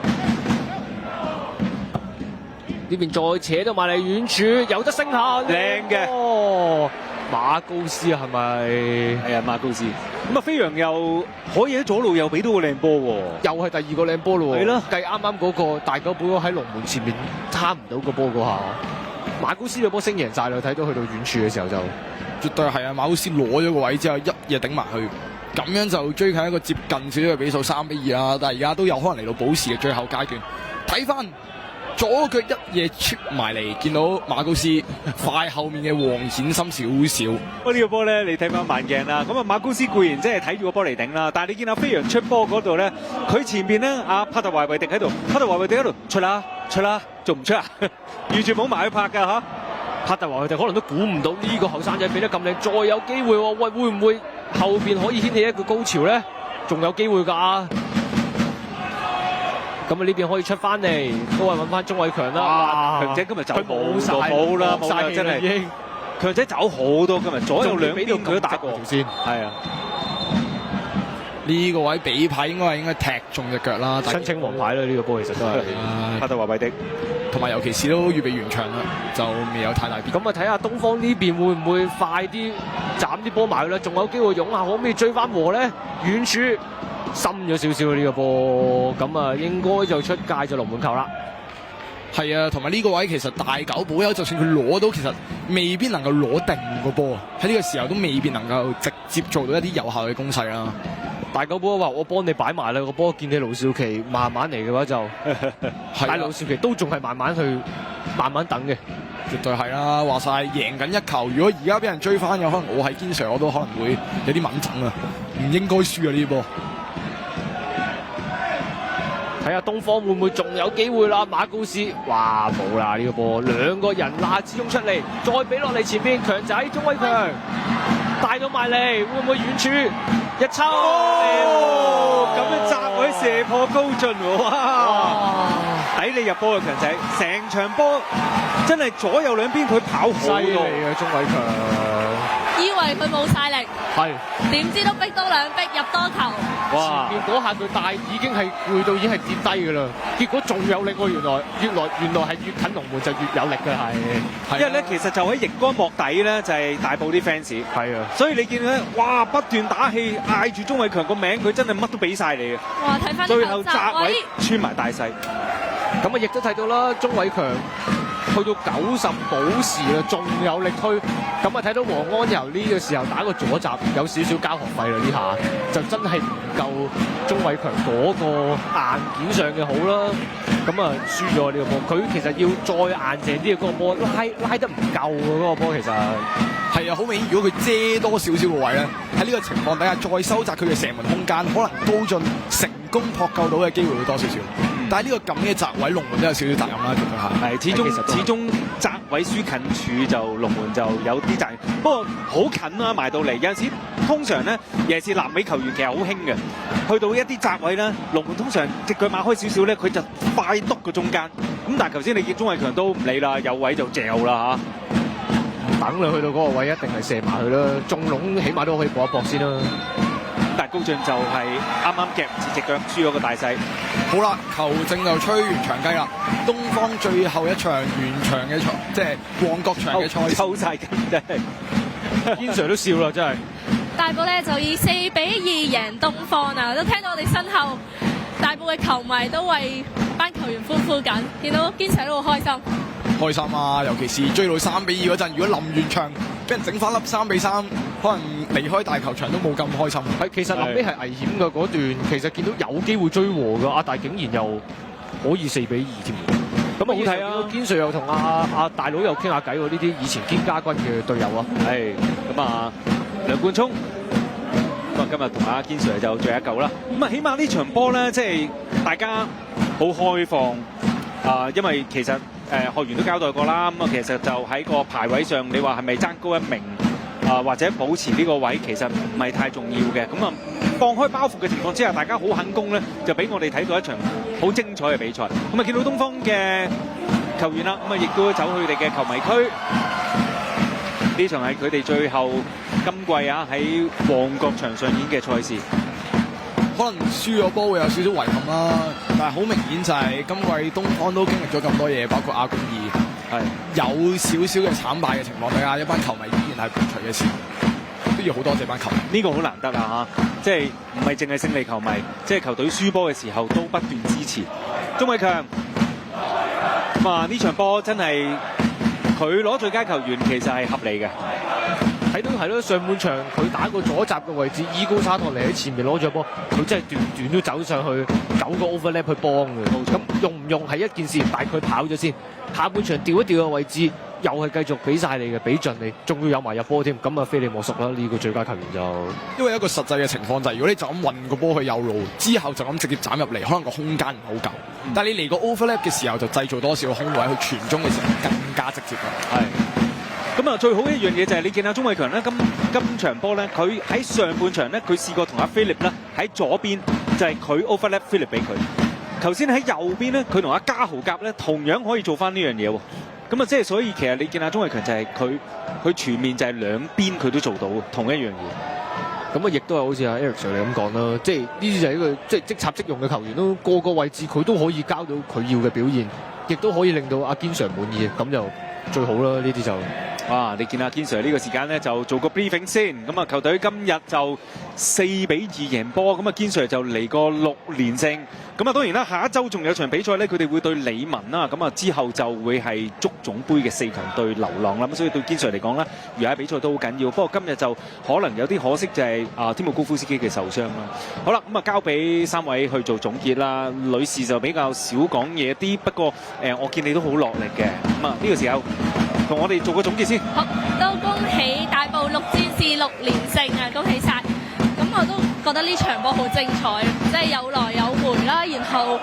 S10: 呢邊再扯到埋嚟遠處，有得升下，
S1: 靚嘅
S10: 哦！馬高斯啊，係咪？
S1: 係啊，馬高斯。咁啊，飛揚又可以喺左路又俾到個靚波喎，
S10: 又係第二個靚波咯喎。
S1: 係咯，
S10: 計啱啱嗰個大狗寶喺龍門前面攤唔到個波嗰下，馬高斯嘅波升贏晒啦！睇到去到遠處嘅時候就
S9: 絕對係啊！馬高斯攞咗個位之後，一嘢頂埋去，咁樣就追近一個接近少少嘅比數3-2啦。但係而家都有可能嚟到補時嘅最後階段，睇翻。左腳一嘢出埋嚟，見到馬高斯快後面嘅黃顯森少少。
S1: 不過呢個波咧，你睇翻慢鏡啦。咁啊，馬高斯固然即係睇住個波嚟頂啦，但係你見阿飛揚出波嗰度咧，佢前邊咧阿帕特華維迪喺度，帕特華維迪喺度出啦，仲唔出啊？完全冇埋去拍㗎嚇。
S10: 帕特華維迪可能都估唔到呢個後生仔俾得咁靚，再有機會喎。喂，會唔會後邊可以掀起一個高潮咧？仲有機會㗎。咁啊呢邊可以出翻嚟，都係揾翻鍾偉強啦。
S1: 強仔今日走
S10: 冇晒，
S1: 冇啦，真係
S10: 已經。
S1: 強仔走好多今日，左右兩邊佢都打過
S10: 先。
S1: 係啊，
S9: 呢個位比牌應該踢中隻腳啦。
S10: 申請黃牌啦，呢個波其實都係。
S1: 帕特華維迪，
S9: 同埋尤其是都預備完場啦，就未有太大變。
S10: 咁啊睇下東方呢邊會唔會快啲斬啲波埋去啦？仲有機會湧下，可唔可以追翻和咧？遠處。深咗少少呢個波，咁啊應該就出界就龍門球啦。
S9: 係啊，同埋呢個位其實大狗保休，就算佢攞到，其實未必能夠攞定個波。喺呢個時候都未必能夠直接做到一啲有效嘅攻勢啦。
S10: 大狗保話：我幫你擺埋啦，個波見你盧少奇慢慢嚟嘅話就，但盧少奇都仲係慢慢等嘅。
S9: 絕對係啦，話晒贏緊一球。如果而家俾人追翻，有可能我係堅 Sir， 我都可能會有啲敏感啊，唔應該輸啊呢波。
S10: 睇下東方會唔會仲有機會啦？馬高斯，哇冇啦呢個波，兩個人罅之中出嚟，再俾落嚟前邊強仔鍾偉強帶到埋嚟，會唔會遠處一抽？
S1: 咁樣擲位射破高進喎！哇！抵你入波啊強仔，成場波真係左右兩邊佢跑好
S10: 犀利啊鍾偉強。
S7: 以為佢冇晒力，
S10: 係
S7: 點知都逼多兩逼入多球。
S10: 哇！前面嗰下佢帶已經係攰到已經係跌低㗎啦，結果仲有力喎！原來係越近龍門就越有力嘅係。
S1: 因為咧其實就喺熒光幕底咧就係大埔啲 fans。係啊，所以你見咧哇不斷打氣嗌住鍾偉強個名，佢真係乜都俾晒你嘅。
S7: 哇！睇翻
S1: 最後擲位穿埋大細。
S10: 咁啊亦都睇到啦，鍾偉強。去到90補時啦，仲有力推，咁啊睇到黃安柔呢個時候打個左閘有少少交學費啦，呢下就真係唔夠鍾偉強嗰個硬件上嘅好啦，咁啊輸咗呢個波，佢其實要再硬淨啲嘅嗰個波拉得唔夠嘅嗰個波其實
S9: 係啊，好明顯如果佢遮多少少個位咧，喺呢個情況底下再收窄佢嘅射門空間，可能高進成功撲救到嘅機會會多少少。但係呢個咁嘅窄位，龍門都有少少責任啦，
S1: 係始終窄位輸近處就龍門就有啲責任。不過好近啊，埋到嚟有陣時通常咧，尤其是南美球員其實好興嘅，去到一啲窄位咧，龍門通常隻腳擘開少少咧，佢就快篤個中間。咁但係頭先你見鍾偉強都唔理啦，有位就嚼啦嚇。
S10: 等你去到嗰個位一定係射埋去啦，中籠起碼都可以搏一搏先啦。
S1: 但係高進就係啱啱夾唔切隻腳，輸咗個大細。
S9: 好啦，球證就吹完場雞啦。東方最後一場完場嘅賽，即係旺角場嘅賽，
S1: 抽晒筋真係。
S10: 堅 Sir 都笑啦，真係。
S7: 大埔咧就以4-2贏東方啊！都聽到我哋身後大埔嘅球迷都為班球員歡呼緊，見到堅 Sir 都好開心。
S9: 開心啊！尤其是追到3-2嗰陣，如果臨完場俾人整翻粒3-3，可能離開大球場都冇咁開心。
S10: 係其實臨尾係危險嘅嗰段，其實見到有機會追和㗎，但係竟然又可以4-2添。
S8: 咁
S1: 好睇啊！
S8: 堅瑞又同阿大佬又傾下偈喎，呢啲以前堅家軍嘅隊友啊。
S1: 係咁啊，梁冠聰。咁啊，今日同阿堅 Sir 就聚一嚿啦。咁啊，起碼呢場波咧，即係大家好開放因為其實學員都交代過啦。咁啊，其實就喺個排位上，你話係咪爭高一名或者保持呢個位，其實唔係太重要嘅。咁啊，放開包袱嘅情況之下，大家好肯攻咧，就俾我哋睇到一場好精彩嘅比賽。咁啊，見到東方嘅球員啦，咁啊，亦都走去佢哋嘅球迷區。呢場係佢哋最後今季喺旺角場上演嘅賽事，
S9: 可能輸咗波會有少少遺憾啦，但係好明顯就係今季東方都經歷咗咁多嘢，包括亞冠2有少少嘅慘敗嘅情況底下，一班球迷依然係伴隨嘅時候，都要好多謝班球迷。
S1: 呢個好難得啊嚇，即係唔係淨係勝利球迷，即係球隊輸波嘅時候都不斷支持。鍾偉強咁啊，呢場波真係佢攞最佳球員其實係合理嘅。
S8: 睇到係咯，上半場佢打個左閘嘅位置，伊高沙托尼喺前面攞咗波，佢真係斷都走上去9個 overlap 去幫嘅。咁用唔用係一件事，但係佢跑咗先。下半場調一調嘅位置，又係繼續俾晒你嘅，俾盡你，仲要有埋入波添。咁啊，非你莫屬啦！呢個最佳球員就
S9: 因為一個實際嘅情況就係，如果你就咁運個波去右路，之後就咁直接斬入嚟，可能個空間唔好夠。但係你嚟個 overlap 嘅時候，就製造多少個空位去傳中嘅時候更加直接啦。
S1: 咁啊，最好嘅一樣嘢就係你見阿鍾偉強咧，今場波咧，佢喺上半場咧，佢試過同阿菲力咧喺左邊，就係佢 overlap 菲力俾佢。頭先喺右邊咧，佢同阿嘉豪夾咧，同樣可以做翻呢樣嘢喎。咁啊，即係所以其實你見阿鍾偉強就係佢全面就係兩邊佢都做到同一樣嘢。
S8: 咁啊，亦都係好似阿 Eric Sir 你咁講啦，即係呢啲就係一個即係即插即用嘅球員咯，個個位置佢都可以交到佢要嘅表現，亦都可以令到阿堅 Sir 滿意，咁就最好啦。呢啲就。
S1: 你見阿堅 Sir 呢個時間咧就做個 briefing 先，咁啊球隊今日就4-2贏波，咁啊堅 Sir 就嚟個6連勝，咁啊當然啦，下一週仲有場比賽咧，佢哋會對理文啦，咁啊之後就會係足總杯嘅4強對流浪啦，咁所以對堅 Sir 嚟講咧，餘下比賽都好緊要，不過今日就可能有啲可惜就係天慕高夫斯基嘅受傷啦。好啦，咁啊交俾3位去做總結啦，女士就比較少講嘢啲，不過我見你都好落力嘅，咁啊呢個時候同我哋做個總結先。
S7: 好，都恭喜大埔6戰士6連勝啊！恭喜晒！咁我都覺得呢場波好精彩，即係有來有回啦，然後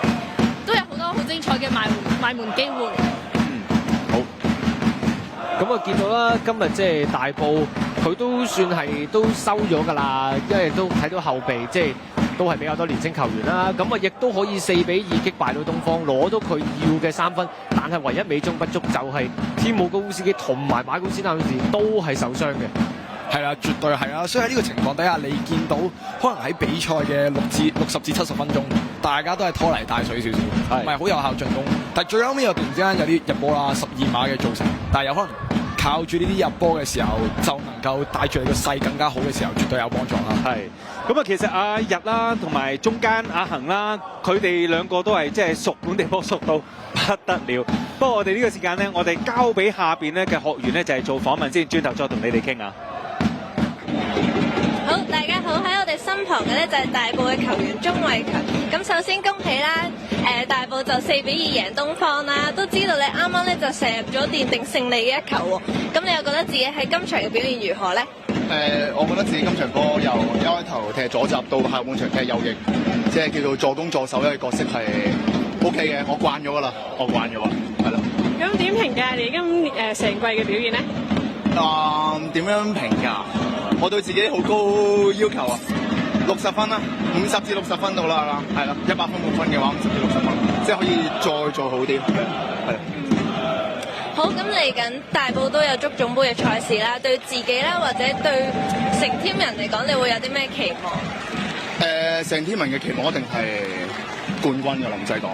S7: 都有好多好精彩嘅埋門機會。
S8: 好。咁啊，見到啦，今日即係大埔，佢都算係都收咗㗎啦，因為都睇到後備即係。都係比較多年青球員啦，咁啊亦都可以4-2擊敗到東方，攞到佢要嘅3分，但係唯一美中不足就係天慕高夫斯基同埋馬古斯納士都係受傷嘅。
S9: 係啦，絕對係啦，所以喺呢個情況底下，你見到可能喺比賽嘅60至70分鐘，大家都係拖泥帶水少少，唔係好有效進攻，但係最後尾又突然之間有啲入波啦，12碼嘅造成，但係有可能靠住呢啲入波嘅時候，就能夠帶住你個勢更加好嘅時候，絕對有幫助啦。
S1: 係。咁啊，其實阿日啦，同埋中間阿恒啦，佢哋兩個都係即係熟本地波熟到不得了。不過我哋呢個時間咧，我哋交俾下邊咧嘅學員咧，就係做訪問先，轉頭再同你哋傾啊。
S5: 好，大家好，喺我哋身旁嘅咧就係大埔嘅球員鍾偉強。咁首先恭喜啦，大埔就4-2贏東方啦，都知道你啱啱咧就射入咗奠定勝利嘅一球喎。咁你又覺得自己喺今場嘅表現如何咧？
S11: 我覺得自己今場波由一開頭踢左閘到下半場踢右翼，即係叫做助攻助手一個角色係 OK 嘅，我慣咗㗎啦，係啦。
S6: 咁點評價你今成季嘅表現咧？
S11: 點樣評價？我對自己好高要求啊，60分啦，50至60分到啦，係啦，100分滿分嘅話50至60分，即係可以再做好啲，係。
S5: 好，咁嚟緊大埔都有足總杯嘅賽事啦，對自己啦或者對成 team 人嚟講，你會有啲咩期望？
S11: 成 team 人嘅期望一定係冠軍㗎啦，唔使講，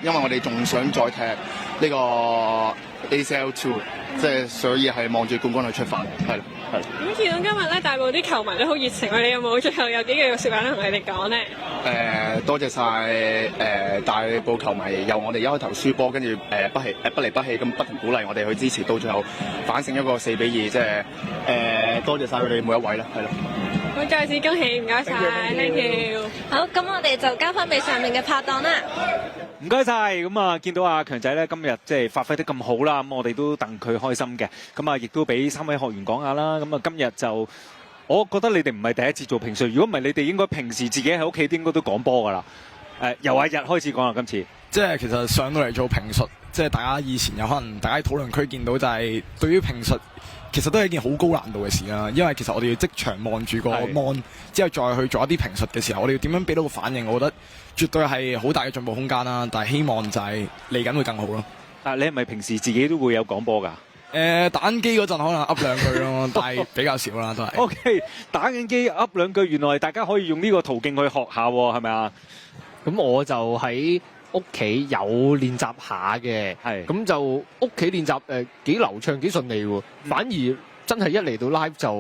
S11: 因為我哋仲想再踢呢個 ACL2，即係所以係望住冠軍去出發，係。
S6: 咁見到今日咧，大埔啲球迷都好熱情，你有冇最後有幾句説話咧同你哋講咧？
S11: 多謝晒大埔球迷，由我哋一開頭輸波，跟住不離不棄咁不停鼓勵我哋去支持，到最後反勝一個4-2，即係多謝晒佢哋每一位啦，係咯。
S6: 好，再次恭喜，唔該晒 ，thank you。
S5: 好，咁我哋就交翻俾上面嘅拍檔啦。
S1: 唔該晒，咁啊見到阿強仔咧今日即係發揮得咁好啦，咁我哋都戥佢開心嘅。咁啊亦都俾3位學員講下啦。咁啊今日就我覺得你哋唔係第一次做評述，如果唔係你哋應該平時自己喺屋企應該都講波㗎啦。由阿日開始講啦，今次。
S9: 即係其實上到嚟做評述，即係大家以前有可能大家喺討論區見到就係對於評述。其實都係一件好高難度嘅事啦，因為其實我哋要即場望住個 mon， 之後再去做一啲評述嘅時候，我哋要點樣俾到個反應？我覺得絕對係好大嘅進步空間啦。但係希望就係嚟緊會更好咯。
S1: 但係你係咪平時自己都會有講波㗎？
S9: 打緊機嗰陣可能噏兩句咯，但係比較少啦都係。
S1: OK， 打緊機噏兩句，原來大家可以用呢個途徑去學下喎，係咪啊？
S8: 咁我就喺屋企有練習下嘅，咁就屋企練習幾流暢幾順利喎，反而真係一嚟到 live 就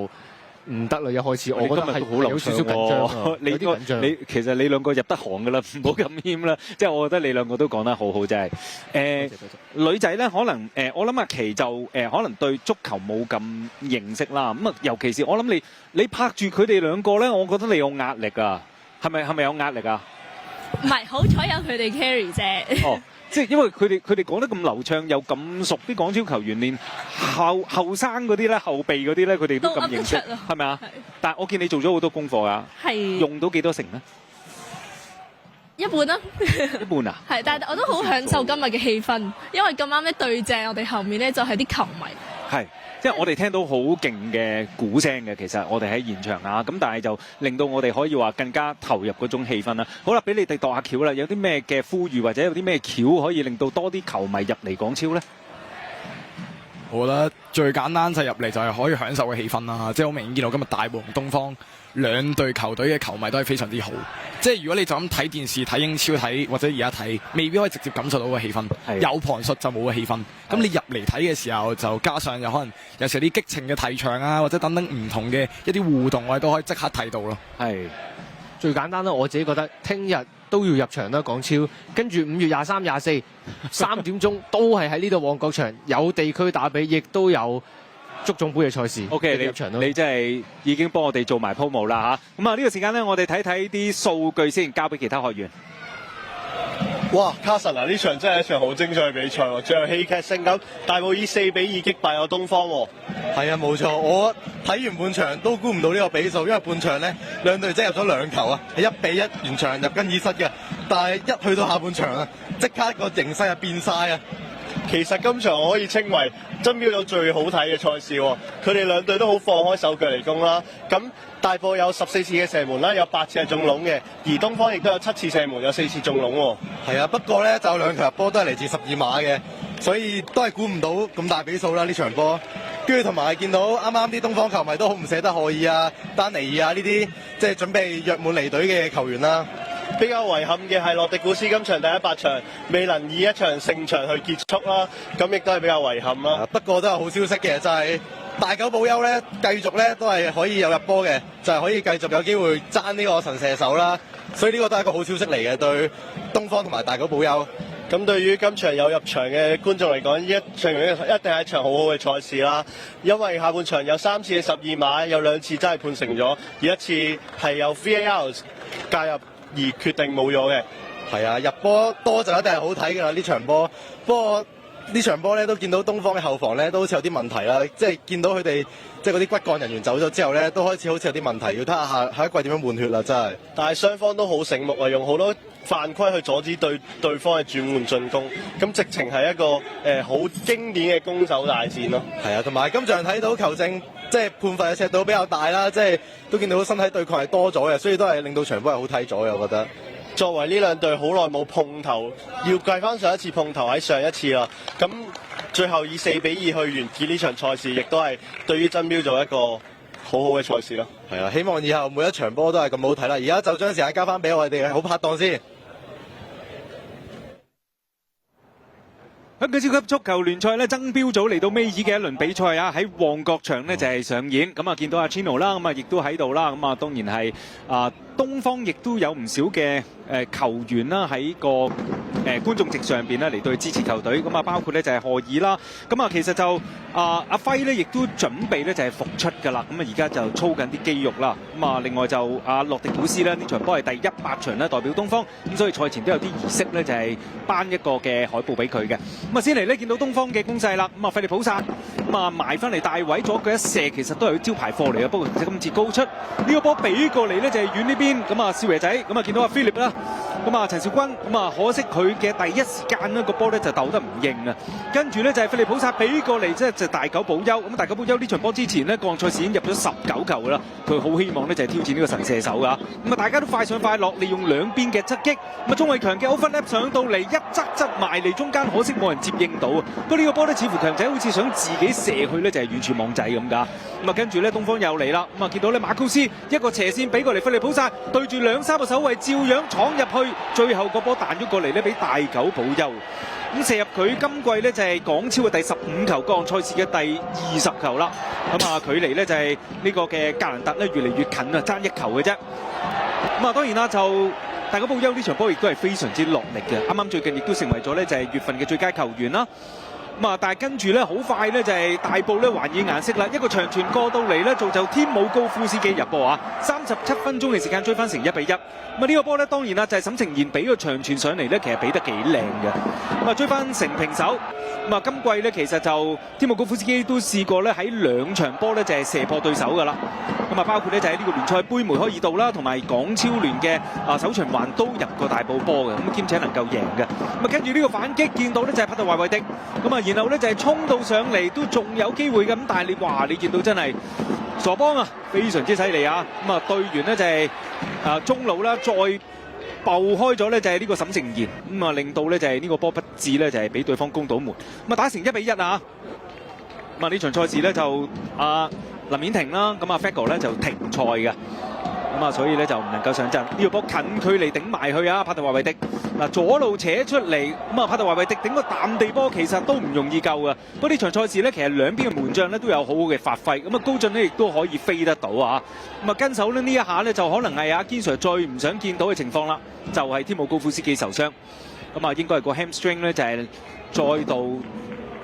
S8: 唔得啦！一開始我覺得係有少少緊張啊，有啲緊張。
S1: 其實你兩個入得行㗎啦，唔好咁謙啦。即係我覺得你兩個都講得好好，真係。女仔咧可能我諗阿琪就可能對足球冇咁認識啦。咁啊，尤其是我諗你拍住佢哋兩個咧，我覺得你有壓力啊，係咪有壓力啊？
S7: 唔係，好彩有佢哋 carry 啫。
S1: 哦，即係因為佢哋講得咁流暢，又咁熟啲港超球員，連後生嗰啲咧、後備嗰啲咧，佢哋都咁認識，係咪啊？但係我見你做咗好多功課㗎，
S7: 係
S1: 用到幾多成咧？
S7: 一半啦，
S1: 一半啊？
S7: 係，但係我都好享受今日嘅氣氛，因為咁啱咧對正我哋後面咧就係啲球迷。
S1: 係。即係我哋聽到好勁嘅鼓聲嘅，其實我哋喺現場啊，咁但係就令到我哋可以話更加投入嗰種氣氛啦。好啦，俾你哋度下橋啦，有啲咩嘅呼籲或者有啲咩橋可以令到多啲球迷入嚟港超呢？
S9: 我覺得最簡單就係入嚟就係可以享受嘅氣氛啦，即係好明顯見到今日大埔同東方兩隊球隊嘅球迷都係非常之好。即係如果你就咁睇電視睇英超睇或者而家睇，未必可以直接感受到個氣氛。有旁述就冇個氣氛。咁你入嚟睇嘅時候，就加上有可能有時啲激情嘅提場啊，或者等等唔同嘅一啲互動，我哋都可以即刻睇到咯。
S8: 係最簡單啦，我自己覺得聽日都要入場啦，港超。跟住5月23、24 3點鐘都係喺呢度旺角場，有地區打比，亦都有足總杯嘅賽事。
S1: OK， 你真係已經幫我哋做埋promo啦嚇。咁啊呢個時間咧，我哋睇睇啲數據先，交俾其他學員。
S12: 哇，卡神啊！呢場真係一場好精彩嘅比賽喎，最後戲劇性咁，大埔以4-2擊敗咗東方喎。
S11: 係啊，冇錯，我睇完半場都估唔到呢個比數，因為半場咧兩隊真係入咗2球啊，係1-1完場入更衣室嘅，但係一去到下半場啊，即刻個形勢係變晒啊！
S12: 其實今場我可以稱為爭標咗最好睇嘅賽事喎，佢哋兩隊都好放開手腳嚟攻啦。咁大埔有14次嘅射門啦，有8次係中籠嘅，而東方亦都有7次射門，有4次中籠喎。
S11: 係啊，不過咧就2球入波都係嚟自12碼嘅，所以都係估唔到咁大比數啦呢場波。跟住同埋見到啱啱啲東方球迷都好唔捨得賀爾啊、丹尼爾啊呢啲即係準備約滿離隊嘅球員啦。
S12: 比較遺憾嘅係洛迪古斯今場第8場未能以一場勝場去結束啦，咁亦都係比較遺憾啦。
S11: 不過都有好消息嘅，就係大九保優咧繼續咧都係可以有入波嘅，就係可以繼續有機會爭呢個神射手啦。所以呢個都係一個好消息嚟嘅，對東方同埋大九保優。
S12: 咁對於今場有入場嘅觀眾嚟講，呢一場一定係一場好好嘅賽事啦。因為下半場有3次嘅12碼，有2次真係判成咗，而1次係有 VAR 介入而決定冇咗嘅。
S11: 係啊，入波多就一定係好睇㗎啦呢場波。不過呢場波咧都見到東方嘅後防咧都好似有啲問題啦，即係見到佢哋即係嗰啲骨幹人員走咗之後咧，都開始好似有啲問題，要睇下下一季點樣換血啦，真係。
S12: 但係雙方都好醒目啊，用好多犯規去阻止對方嘅轉換進攻，咁直情係一個好經典嘅攻守大戰咯。
S11: 係啊，同埋今場睇到球證即係判罰嘅尺度比較大啦，即係都見到身體對抗係多咗嘅，所以都係令到場波係好睇咗嘅，我覺得。
S12: 作為呢兩隊好耐冇碰頭，要計翻上一次碰頭喺上一次啦。咁最後以4-2去完結呢場賽事，亦都係對於爭標做一個好好嘅賽事咯。
S11: 係啊，希望以後每一場波都係咁好睇啦。而家就將時間交翻俾我哋嘅好拍檔先。
S1: 香港超級足球聯賽咧，爭標組嚟到尾二嘅一輪比賽啊，喺旺角場呢就係上演。咁啊，見到阿 Chino 啦，咁啊亦都喺度啦。咁啊，當然係東方亦都有唔少嘅球員啦喺個觀眾席上邊咧嚟到去支持球隊，咁啊包括咧就係賀爾啦，咁啊其實就阿輝咧亦都準備咧就係復出㗎啦，咁啊而家就操緊啲肌肉啦，咁啊另外就阿洛迪古斯咧呢場波係第100場咧代表東方，咁所以賽前都有啲儀式咧就係頒一個嘅海報俾佢嘅，咁啊先嚟咧見到東方嘅攻勢啦，咁啊費利普薩咁啊埋翻嚟大位左腳一射，其實都係招牌貨嚟嘅，不過今次高出呢個波俾過嚟咧就係遠呢邊，咁啊少爺仔咁啊見到阿菲力啦，咁啊陳兆軍咁啊可惜佢嘅第一時間呢個波咧就鬥得唔應啊，跟住咧就係費利普薩俾過嚟即係大久保休，咁大久保休呢場波之前呢，個賽事已經入咗19球㗎啦，佢好希望咧就係挑戰呢個神射手㗎，咁啊大家都快上快落，利用兩邊嘅側擊，咁啊鍾偉強嘅 overlap 上到嚟一側埋嚟中間，可惜冇人接應到啊，不過呢個波咧似乎強仔好似想自己射去咧就係遠處網仔咁㗎，咁啊跟住咧東方又嚟啦，咁啊見到咧馬庫斯一個斜線俾過嚟費利普薩，對住2-3個守衞照樣闖入去，最後個波彈咗過嚟咧俾大久保休。咁射入佢今季咧就係港超嘅第15球，各項賽事嘅第20球啦。咁啊距離咧就係呢個嘅格蘭特咧越嚟越近啊，爭1球嘅啫。咁啊當然啦，就大久保休呢場波亦都係非常之落力嘅，啱啱最近亦都成為咗咧就係月份嘅最佳球員啦。咁啊，但係跟住咧好快咧就係大埔咧還以顏色啦，一個長傳過到嚟咧造就天姆高夫斯基入波啊！37分鐘嘅時間追翻成1-1。咁啊呢個波咧當然啦就係沈晴賢俾個長傳上嚟咧，其實俾得幾靚嘅。咁啊追翻成平手。咁啊今季咧其實就天姆高夫斯基都試過咧喺2場波咧就係射破對手㗎啦。咁啊包括咧就係呢個聯賽杯梅開二度啦，同埋港超聯嘅首循環都入過大埔波嘅，咁兼且能夠贏嘅。咁啊跟住呢個反擊見到咧就係帕特華維迪，咁啊然後咧就係衝到上嚟都仲有機會嘅，咁但係你見到真係傻幫啊，非常之犀利啊！咁啊隊員呢就係中路啦，再爆開咗咧就係呢個沈晴賢，咁啊令到咧就係呢個波不至咧就係俾對方攻到門，咁啊打成1-1啊！咁啊呢場賽事咧就林顯庭啦，咁啊 Fago 咧就停賽嘅。咁啊，所以咧就唔能夠上陣。呢個波近距離頂埋去啊，帕特華維迪嗱左路扯出嚟，咁啊帕特華維迪頂個彈地波其實都唔容易救嘅。不過呢場賽事咧，其實兩邊嘅門將咧都有好好嘅發揮，咁啊高進呢亦都可以飛得到啊。咁啊跟手咧呢一下咧就可能係阿堅 Sir 最唔想見到嘅情況啦，就係天姆高夫斯基受傷，咁啊應該係個 hamstring 咧就係再度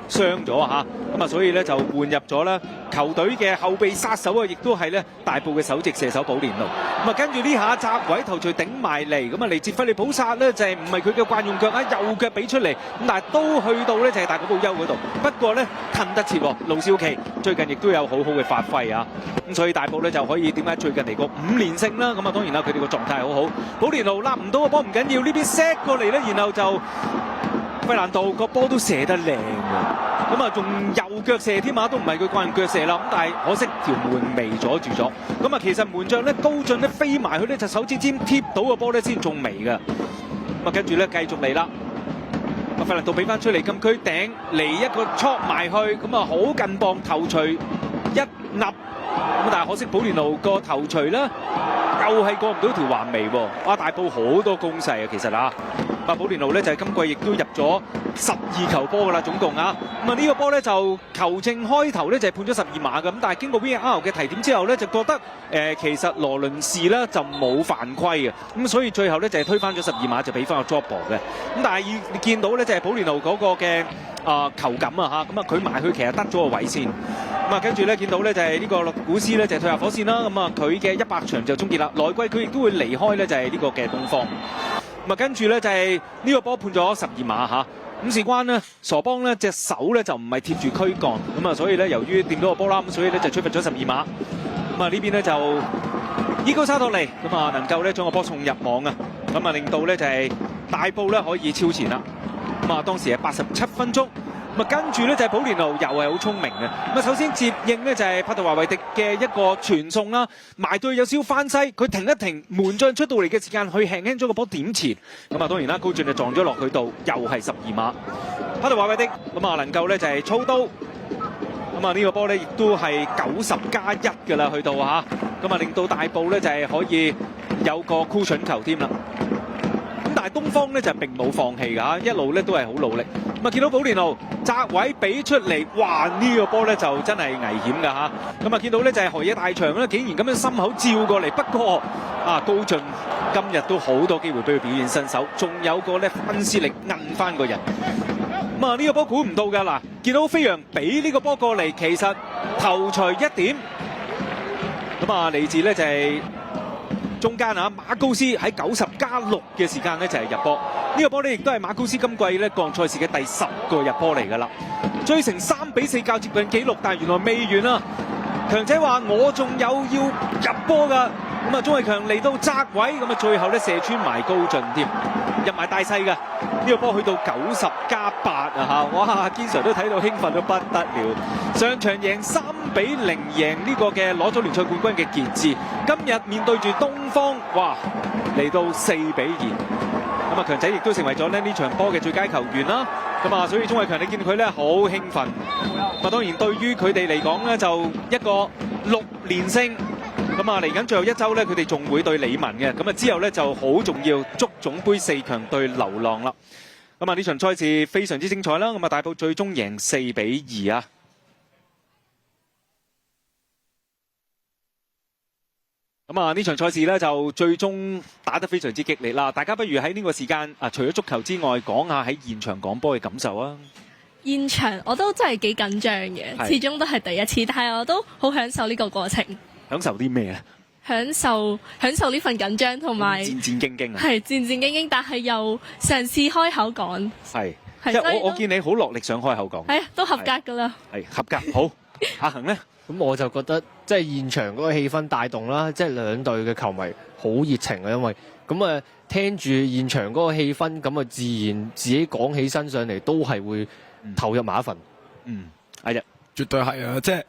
S1: 傷咗啊，咁啊所以咧就換入咗啦球隊嘅後備殺手啊，亦都係咧大埔嘅首席射手保連奴。咁啊跟住呢下窄位頭槌頂埋嚟，咁啊嚟自費利普薩咧就係唔係佢嘅慣用腳啊，右腳俾出嚟，咁但係都去到咧就係大久保休嗰度。不過咧褪得切，盧少奇最近亦都有好好嘅發揮啊，咁所以大埔咧就可以點解最近嚟個5連勝啦？咁啊當然啦，佢哋個狀態好好。保連奴立唔到個波唔緊要，呢邊 set 過嚟咧，然後就費蘭道個波都射得靚嘅，咁啊仲右腳射添啊，都唔係佢慣用腳射啦，咁但係可惜條門楣阻住咗，咁啊其實門將咧高進咧飛埋去呢隻手指尖貼到個波咧先中楣嘅，咁啊跟住咧繼續嚟啦，咁啊費蘭道俾翻出嚟禁區頂嚟一個戳埋去，咁啊好近磅頭槌一粒，咁但係可惜保連奴個頭槌咧又係過唔到條橫楣喎，哇大埔好多攻勢啊其實啊！保連奴咧就係今季亦都入咗12球波㗎啦，總共啊，咁啊呢個波咧就球證開頭咧就係判咗12碼嘅，咁但係經過 VAR 嘅提點之後咧就覺得其實羅倫士咧就冇犯規嘅，咁所以最後咧就係推翻咗12碼就俾翻個 drop ball 嘅，咁但係你見到咧就係保連奴嗰個嘅球感啊嚇，咁啊佢埋去其實得咗個位先，咁啊跟住咧見到咧就係呢個洛古斯咧就係退下火線啦，咁啊佢嘅100場就終結啦，來季佢亦都會離開咧就係呢個嘅東方。咁啊，跟住咧就係呢個波判咗12碼嚇，咁事關呢，傻邦呢隻手咧就唔係貼住軀幹，咁啊所以咧由於掂到個波啦，咁所以咧就吹罰咗12碼。咁啊呢邊咧就伊高沙托利咁啊能夠咧將個波送入網啊，咁啊令到咧就係大埔咧可以超前啦。咁啊當時係87分鐘。咁啊跟住咧就係保連奴又係好聰明嘅，咁啊首先接應咧就係帕特華維迪嘅一個傳送啦，埋對有少少翻西，佢停一停，門將出到嚟嘅時間，佢輕輕將個波點前，咁啊當然啦高進就撞咗落佢度，又係12碼，帕特華維迪咁啊能夠咧就係操刀，咁啊呢個波咧亦都係90+1㗎啦，去到嚇，咁啊令到大埔咧就係可以有個箍筍球添啦。但但係東方咧就並冇放棄㗎，一路咧都係好努力。咁啊見到保連奴窄位俾出嚟，哇！呢個波咧就真係危險㗎嚇。咁啊見到咧就係河野大翔咧，竟然咁樣心口照過嚟。不過啊高進今日都好多機會俾佢表現身手，仲有個咧分絲力摁翻個人。咁啊呢個波估唔到㗎嗱，見到飛揚俾呢個波過嚟，其實頭槌1點。咁啊嚟自咧就係中間啊馬高斯喺90+6嘅時間咧就係入波。呢個波咧亦都係馬高斯今季咧各項賽事嘅第10個入波嚟㗎啦，追成3-4較接近紀錄，但係原來未完啊！強仔話我仲有要入波㗎。咁啊，鍾偉強嚟到窄位，咁啊最後咧射穿埋高進添，入埋大細嘅呢個波去到90+8啊嚇！哇，堅 Sir 都睇到興奮到不得了。上場贏3-0贏呢個嘅攞咗聯賽冠軍嘅傑志，今日面對住東方，哇嚟到4-2。咁啊，強仔亦都成為咗呢場波嘅最佳球員啦。咁啊，所以鍾偉強你見到佢咧好興奮。咁啊，當然對於佢哋嚟講咧，就一個6連勝。咁啊，嚟緊最後一週咧，佢哋仲會對理文嘅。咁啊，之後咧就好重要，足總杯4強對流浪啦。咁啊，呢場賽事非常之精彩啦。咁啊，大埔最終贏4-2啊。咁啊，呢場賽事咧就最終打得非常之激烈啦。大家不如喺呢個時間啊，除咗足球之外，講下喺現場講波嘅感受啊。
S7: 現場我都真係幾緊張嘅，始終都係第一次，但係我都好享受呢個過程。
S1: 享受啲咩啊？
S7: 享受呢份緊張同埋
S1: 戰戰兢兢啊！
S7: 係戰戰兢兢，但係又嘗試開口講。
S1: 係，即係我見你好落力想開口講。
S7: 係啊，都合格㗎啦。
S1: 係合格，好。阿恒咧，
S8: 咁我就覺得即係現場嗰個氣氛帶動啦，即係兩隊嘅球迷好熱情啊，因為咁啊聽住現場嗰個氣氛，咁啊自然自己講起身上嚟都係會投入埋一份。
S1: 係啊，
S9: 絕對係啊，即係。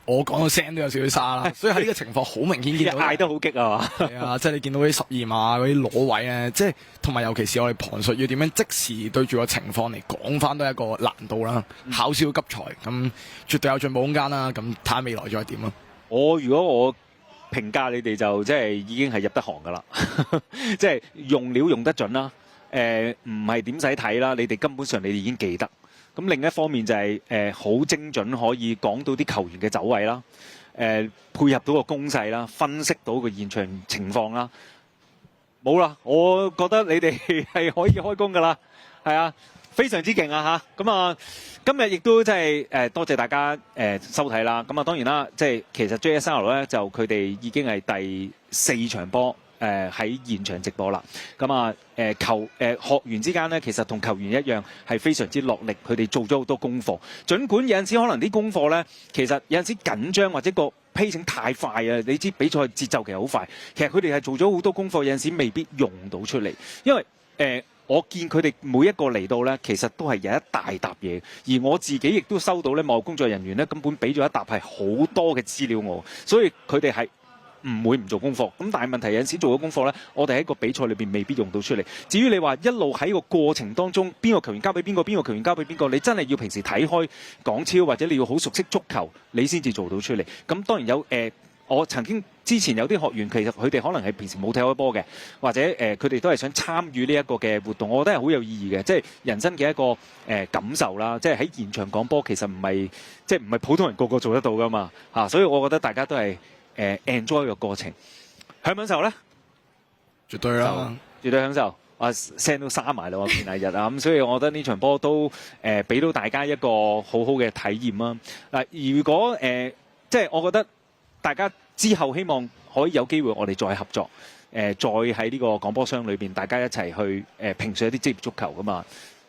S9: 我講到聲都有少少沙啦，所以喺呢個情況好明顯見到
S1: 嗌得好激啊嘛！
S9: 係啊，即係你見到嗰啲12碼嗰啲攞位咧，即係同埋尤其是我哋旁述要點樣即時對住個情況嚟講翻都係一個難度啦，考試要急才，咁絕對有進步空間啦。咁睇下未來再點咯。
S1: 如果我評價你哋就即係已經係入得行㗎啦，即係用料用得準啦。唔係點使睇啦，你哋根本上你哋已經記得。咁另一方面就係好精準，可以講到啲球員嘅走位啦，配合到個攻勢啦，分析到個現場情況啦。冇啦，我覺得你哋係可以開工㗎啦，係啊，非常之勁啊嚇！咁啊，今日亦都即係多謝大家收睇啦。咁啊，當然啦，即係其實 JSL 咧就佢哋已經係第4場波。喺現場直播啦，咁啊學員之間呢，其實同球員一樣係非常之落力，佢哋做咗好多功課。儘管有陣時可能啲功課呢，其實有陣時緊張或者個 pacing 太快啊，你知比賽節奏其實好快，其實佢哋係做咗好多功課，有陣時未必用到出嚟，因為我見佢哋每一個嚟到呢，其實都係有一大沓嘢，而我自己亦都收到呢幕後工作人員呢，根本俾咗一沓係好多嘅資料我，所以佢哋係唔會唔做功課，咁但係問題有陣時做咗功課呢，我哋喺個比賽裏邊未必用到出嚟。至於你話一路喺個過程當中，邊個球員交俾邊個，邊個球員交俾邊個，你真係要平時睇開港超或者你要好熟悉足球，你先至做到出嚟。咁當然有我曾經之前有啲學員其實佢哋可能係平時冇睇開波嘅，或者佢哋都係想參與呢一個嘅活動，我覺得係好有意義嘅，即係人生嘅一個感受啦。即係喺現場講波，其實唔係普通人個個做得到噶嘛嚇，所以我覺得大家都係enjoy 個過程，享唔享受咧？絕對啦，絕對享受。聲都沙埋啦，我見日啊，咁所以我覺得呢場波都俾到大家一個好好嘅體驗啦。嗱，如果即係我覺得大家之後希望可以有機會我哋再合作，再喺呢個廣播商裏邊大家一齊去評述一啲職業足球噶嘛。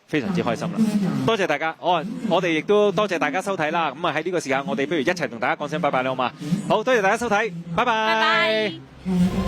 S1: 非常之開心啦！多謝大家，我哋亦都多謝大家收睇啦。咁啊喺呢個時間，我哋不如一齊同大家講聲拜拜啦，好嘛？好多謝大家收睇，拜拜。